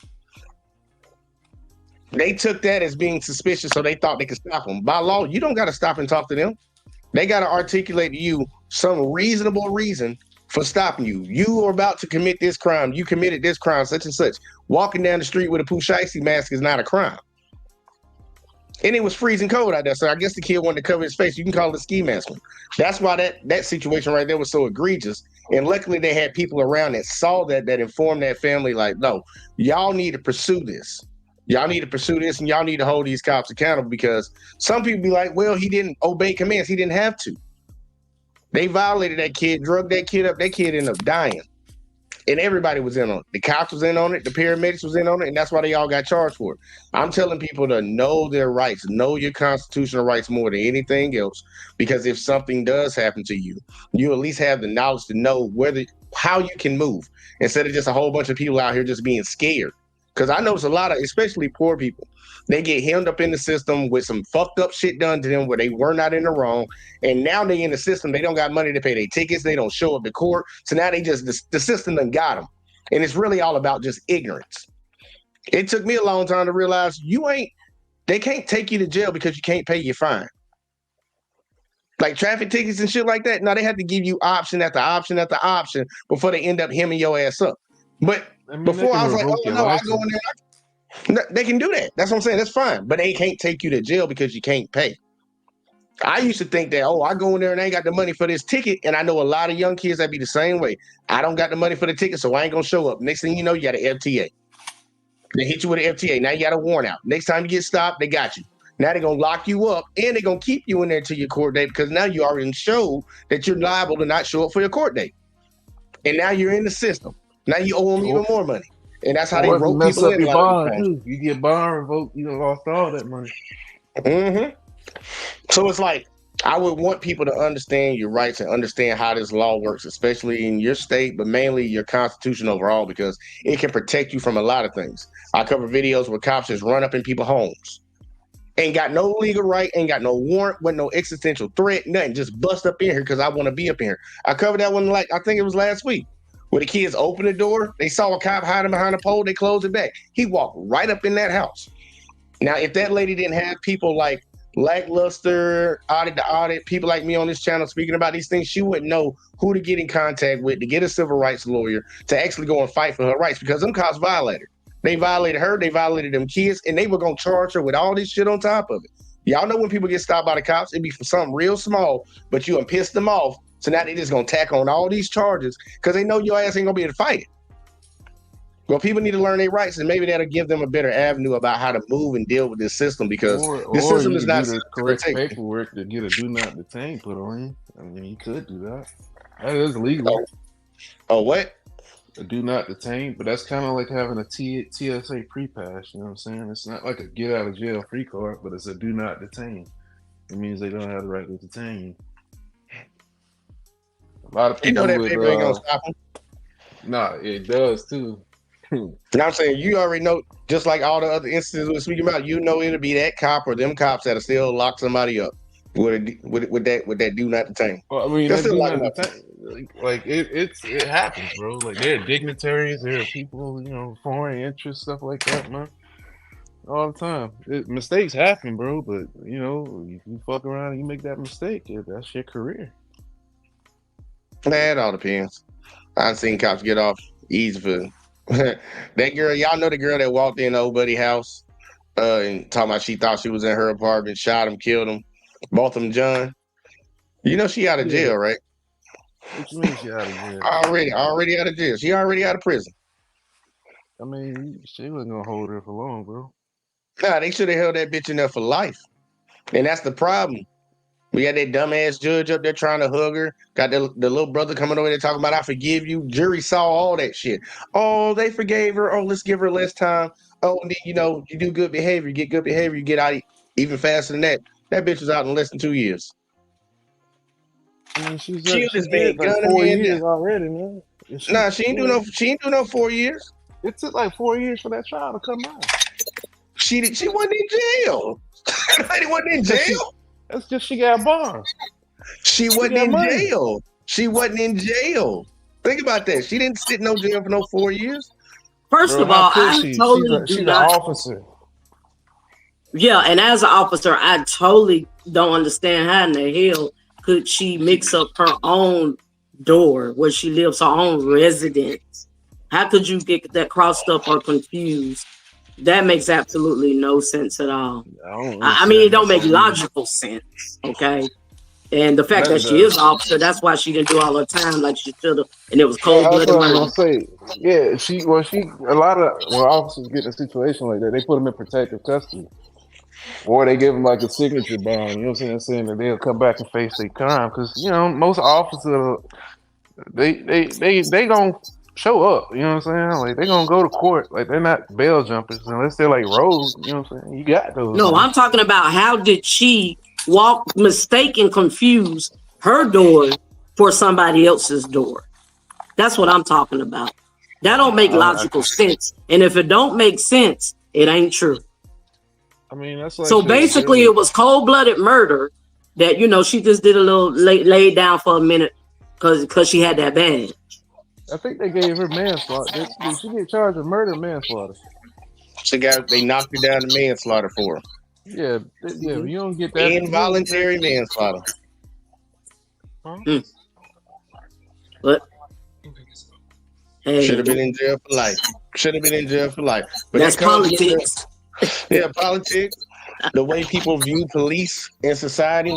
They took that as being suspicious, so they thought they could stop him. By law, you don't got to stop and talk to them. They got to articulate to you some reasonable reason for stopping you. You are about to commit this crime. You committed this crime, such and such. Walking down the street with a Pooh Shiesty mask is not a crime. And it was freezing cold out there, so I guess the kid wanted to cover his face. You can call it a ski mask. That's why that situation right there was so egregious. And luckily, they had people around that saw that informed that family, like, no, y'all need to pursue this. Y'all need to pursue this, and y'all need to hold these cops accountable, because some people be like, well, he didn't obey commands. He didn't have to. They violated that kid, drugged that kid up. That kid ended up dying. And everybody was in on it. The cops was in on it. The paramedics was in on it. And that's why they all got charged for it. I'm telling people to know their rights. Know your constitutional rights more than anything else. Because if something does happen to you, you at least have the knowledge to know how you can move, instead of just a whole bunch of people out here just being scared. Because I notice a lot of, especially poor people, they get hemmed up in the system with some fucked up shit done to them where they were not in the wrong. And now they in the system, they don't got money to pay their tickets. They don't show up to court. So now the system done got them. And it's really all about just ignorance. It took me a long time to realize they can't take you to jail because you can't pay your fine. Like traffic tickets and shit like that. Now they have to give you option after option after option before they end up hemming your ass up. But before I was like, oh no, I go in there. They can do that. That's what I'm saying. That's fine. But they can't take you to jail because you can't pay. I used to think that, I go in there and I ain't got the money for this ticket. And I know a lot of young kids that be the same way. I don't got the money for the ticket, so I ain't going to show up. Next thing you know, you got an FTA. They hit you with an FTA. Now you got a warrant out. Next time you get stopped, they got you. Now they're going to lock you up, and they're going to keep you in there till your court date, because now you already showed that you're liable to not show up for your court date. And now you're in the system. Now you owe them even more money. And that's how they rope people in. You get bond revoked, you done lost all that money. Mm-hmm. So it's like, I would want people to understand your rights and understand how this law works, especially in your state, but mainly your constitution overall, because it can protect you from a lot of things. I cover videos where cops just run up in people's homes. Ain't got no legal right, ain't got no warrant, wasn't no existential threat, nothing. Just bust up in here because I want to be up in here. I covered that one, I think it was last week. Where the kids opened the door, they saw a cop hiding behind a pole, they closed it back. He walked right up in that house. Now, if that lady didn't have people like lackluster, audit to audit, people like me on this channel speaking about these things, she wouldn't know who to get in contact with to get a civil rights lawyer to actually go and fight for her rights because them cops violated her. They violated her, they violated them kids, and they were going to charge her with all this shit on top of it. Y'all know when people get stopped by the cops, it'd be for something real small, but you done pissed them off. So now they just going to tack on all these charges because they know your ass ain't going to be able to fight it. Well, people need to learn their rights, and maybe that'll give them a better avenue about how to move and deal with this system because this system is not do the correct paperwork to get a do not detain put on you. I mean, you could do that. That is legal. Oh, what? A do not detain, but that's kind of like having a TSA pre-pass. You know what I'm saying? It's not like a get out of jail free card, but it's a do not detain. It means they don't have the right to detain you. A lot of people that paper ain't gonna stop them. Nah, it does too. And I'm saying you already know, just like all the other instances we're speaking about, you know it'll be that cop or them cops that'll still lock somebody up with that do not detain. Well, I mean, that do not detain, like it happens, bro. Like there are dignitaries, there are people, you know, foreign interests, stuff like that, man. All the time. Mistakes happen, bro. But you know, if you fuck around and you make that mistake, that's your career. It all depends. I've seen cops get off easy for that girl. Y'all know the girl that walked in the old buddy house and talking about she thought she was in her apartment, shot him, killed him, both of them, John. You know she out of jail, right? What you mean she out of jail? Already out of jail. She already out of prison. I mean, she wasn't gonna hold her for long, bro. Nah, they should have held that bitch in there for life. And that's the problem. We got that dumbass judge up there trying to hug her. Got the little brother coming over there talking about, I forgive you. Jury saw all that shit. Oh, they forgave her. Oh, let's give her less time. Oh, and then, you know, you do good behavior. You get good behavior. You get out even faster than that. That bitch was out in less than 2 years. I mean, she's been like 4 years already, man. Nah, she ain't do no 4 years. It took like 4 years for that trial to come out. She wasn't in jail. That lady wasn't in jail. That's just she got bond. She wasn't in jail. She wasn't in jail. Think about that. She didn't sit in no jail for no 4 years. First of all, I totally she's an officer. Yeah, and as an officer, I totally don't understand how in the hell could she mix up her own door where she lives, her own residence. How could you get that crossed up or confused? That makes absolutely no sense at all. I mean, it don't make logical sense, okay? And the fact that she is an officer, that's why she didn't do all her time like she should have, and it was cold-blooded murder. Yeah, a lot of when officers get in a situation like that, they put them in protective custody. Or they give them like a signature bond, you know what I'm saying that they'll come back and face their crime. Because, you know, most officers, they gonna show up, you know what I'm saying? Like they gonna go to court, like they're not bail jumpers unless they're like rogue, you know what I'm saying? You got those. No, I'm talking about how did she mistake confuse her door for somebody else's door? That's what I'm talking about. That don't make logical sense. And if it don't make sense, it ain't true. I mean, that's like so basically it was cold-blooded murder that, you know, she just did a little laid down for a minute because she had that badge. I think they gave her manslaughter. Did she get charged with murder or manslaughter? They knocked her down to manslaughter for her. Yeah, you don't get that. Involuntary manslaughter. Huh? What? Hey. Should have been in jail for life. But that's politics. Yeah, politics. The way people view police in society.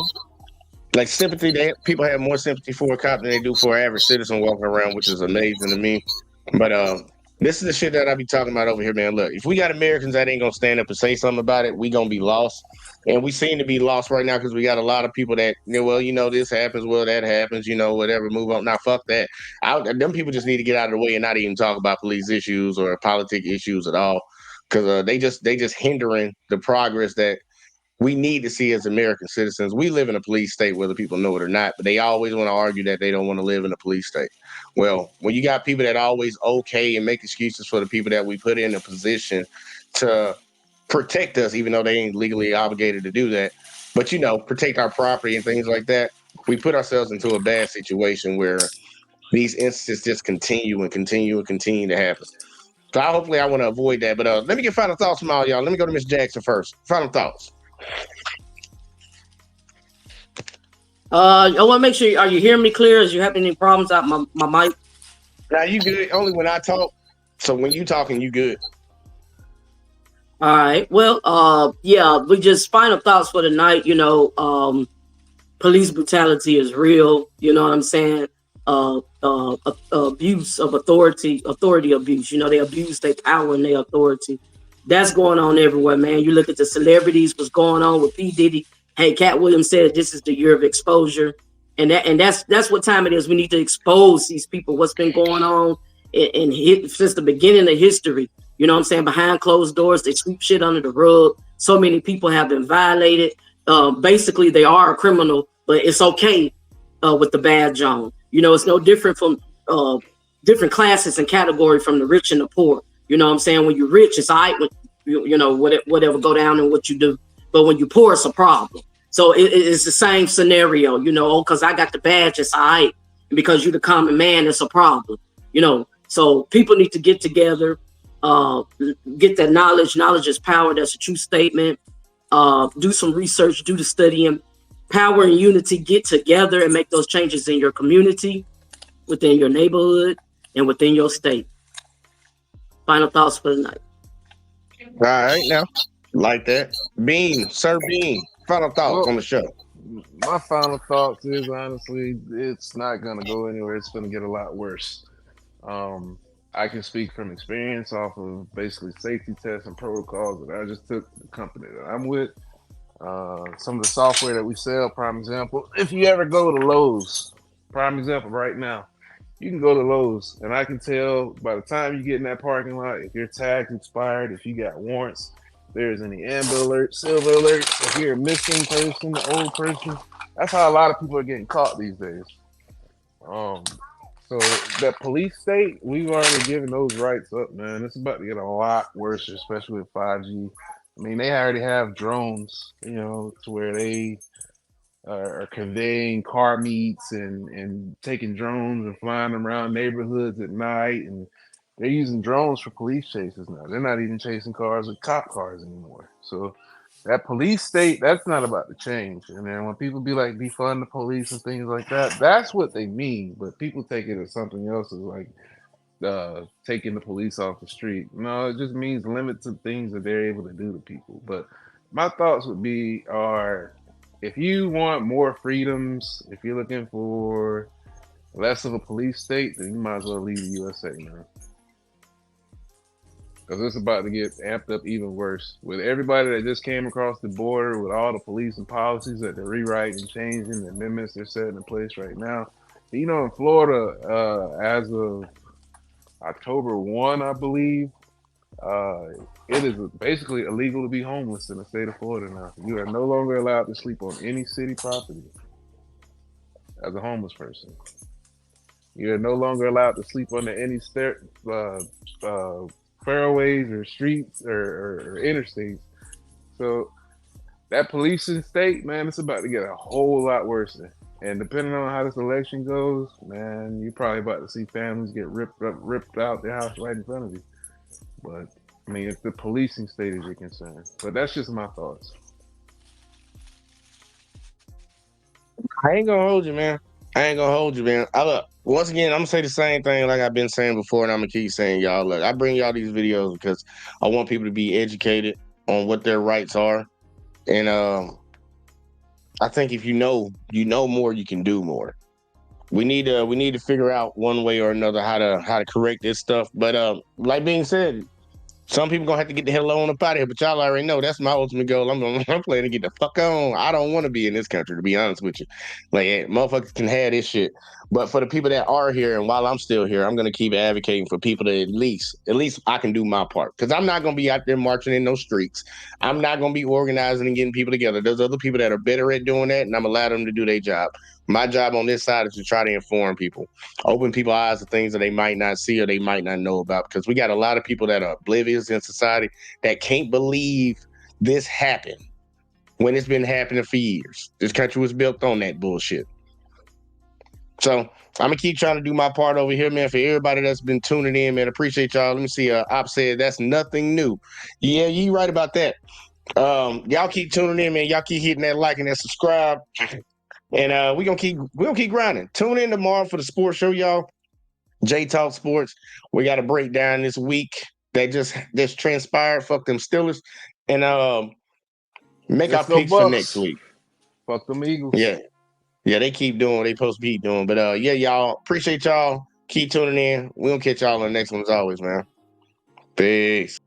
Like sympathy, people have more sympathy for a cop than they do for an average citizen walking around, which is amazing to me. But this is the shit that I be talking about over here, man. Look, if we got Americans that ain't gonna stand up and say something about it, we gonna be lost. And we seem to be lost right now because we got a lot of people that, well, you know, this happens, well, that happens, you know, whatever, move on. Now, fuck that. Them people just need to get out of the way and not even talk about police issues or politic issues at all, because they just hindering the progress that we need to see as American citizens. We live in a police state, whether people know it or not, but they always want to argue that they don't want to live in a police state. Well, when you got people that always okay and make excuses for the people that we put in a position to protect us, even though they ain't legally obligated to do that, but, you know, protect our property and things like that, we put ourselves into a bad situation where these instances just continue to happen. So hopefully I want to avoid that. But let me get final thoughts from all y'all. Let me go to Miss Jackson first. Final thoughts. I want to make sure. Are you hearing me clear? Is you having any problems out my mic? Now you good. Only when I talk. So when you talking, you good. All right. Well, yeah. We just final thoughts for the night. You know, police brutality is real. You know what I'm saying? Abuse of authority abuse. You know, they abuse their power and their authority. That's going on everywhere, man. You look at the celebrities, what's going on with P. Diddy. Hey, Cat Williams said this is the year of exposure. And that's what time it is. We need to expose these people, what's been going on since the beginning of history. You know what I'm saying? Behind closed doors, they sweep shit under the rug. So many people have been violated. Basically, they are a criminal, but it's okay with the badge on. You know, it's no different from different classes and category from the rich and the poor. You know what I'm saying? When you're rich, it's all right, you know, whatever go down and what you do. But when you're poor, it's a problem. So it's the same scenario, you know, because I got the badge, it's all right. And because you're the common man, it's a problem, you know. So people need to get together, get that knowledge. Knowledge is power. That's a true statement. Do some research, do the studying. Power and unity, get together and make those changes in your community, within your neighborhood, and within your state. Final thoughts for the night. All right, now, like that. Bean, Sir Bean, final thoughts on the show. My final thoughts is, honestly, it's not going to go anywhere. It's going to get a lot worse. I can speak from experience off of basically safety tests and protocols that I just took the company that I'm with. Some of the software that we sell, prime example, if you ever go to Lowe's, prime example right now, you can go to Lowe's and I can tell by the time you get in that parking lot, if your tag's expired, if you got warrants, if there's any amber alert, silver alert, if you're a missing person, old person. That's how a lot of people are getting caught these days. So that police state, we've already given those rights up, man. It's about to get a lot worse, especially with 5G. I mean, they already have drones, you know, to where they are conveying car meets and taking drones and flying them around neighborhoods at night. And they're using drones for police chases now. They're not even chasing cars with cop cars anymore. So that police state, that's not about to change. And then when people be like, defund the police and things like that, that's what they mean. But people take it as something else, as like taking the police off the street. No, it just means limit to things that they're able to do to people. But my thoughts would be if you want more freedoms, if you're looking for less of a police state, then you might as well leave the USA, man. Because it's about to get amped up even worse. With everybody that just came across the border, with all the police and policies that they're rewriting and changing, the amendments they're setting in place right now. You know, in Florida, as of October 1, I believe, it is basically illegal to be homeless in the state of Florida now. You are no longer allowed to sleep on any city property as a homeless person. You are no longer allowed to sleep under any fairways or streets or interstates. So that policing state, man, it's about to get a whole lot worse. And depending on how this election goes, man, you're probably about to see families get ripped out their house right in front of you. But I mean, it's the policing state as you're concerned. But that's just my thoughts. I ain't gonna hold you, man. Look, once again, I'm gonna say the same thing like I've been saying before, and I'm gonna keep saying, y'all. Look, I bring y'all these videos because I want people to be educated on what their rights are, and I think if you know more, you can do more. We need to figure out one way or another how to correct this stuff. But like being said, some people gonna have to get the hell on up out of here, but y'all already know that's my ultimate goal. I'm planning to get the fuck on. I don't want to be in this country, to be honest with you. Like, motherfuckers can have this shit. But for the people that are here, and while I'm still here, I'm gonna keep advocating for people to at least I can do my part. Because I'm not gonna be out there marching in those streets. I'm not gonna be organizing and getting people together. There's other people that are better at doing that, and I'm allowing them to do their job. My job on this side is to try to inform people, open people's eyes to things that they might not see or they might not know about. Because we got a lot of people that are oblivious in society that can't believe this happened when it's been happening for years. This country was built on that bullshit. So I'm gonna keep trying to do my part over here, man. For everybody that's been tuning in, man, appreciate y'all. Let me see. Op said that's nothing new. Yeah, you right about that. Y'all keep tuning in, man. Y'all keep hitting that like and that subscribe. And we're gonna keep grinding. Tune in tomorrow for the sports show, y'all. J Talk Sports. We got a breakdown this week that just transpired. Fuck them Steelers. And make Let's our go picks for Bucks. next week. Fuck them Eagles. Yeah. Yeah, they keep doing what they supposed to be doing. But yeah, y'all. Appreciate y'all. Keep tuning in. We'll catch y'all on the next one as always, man. Peace.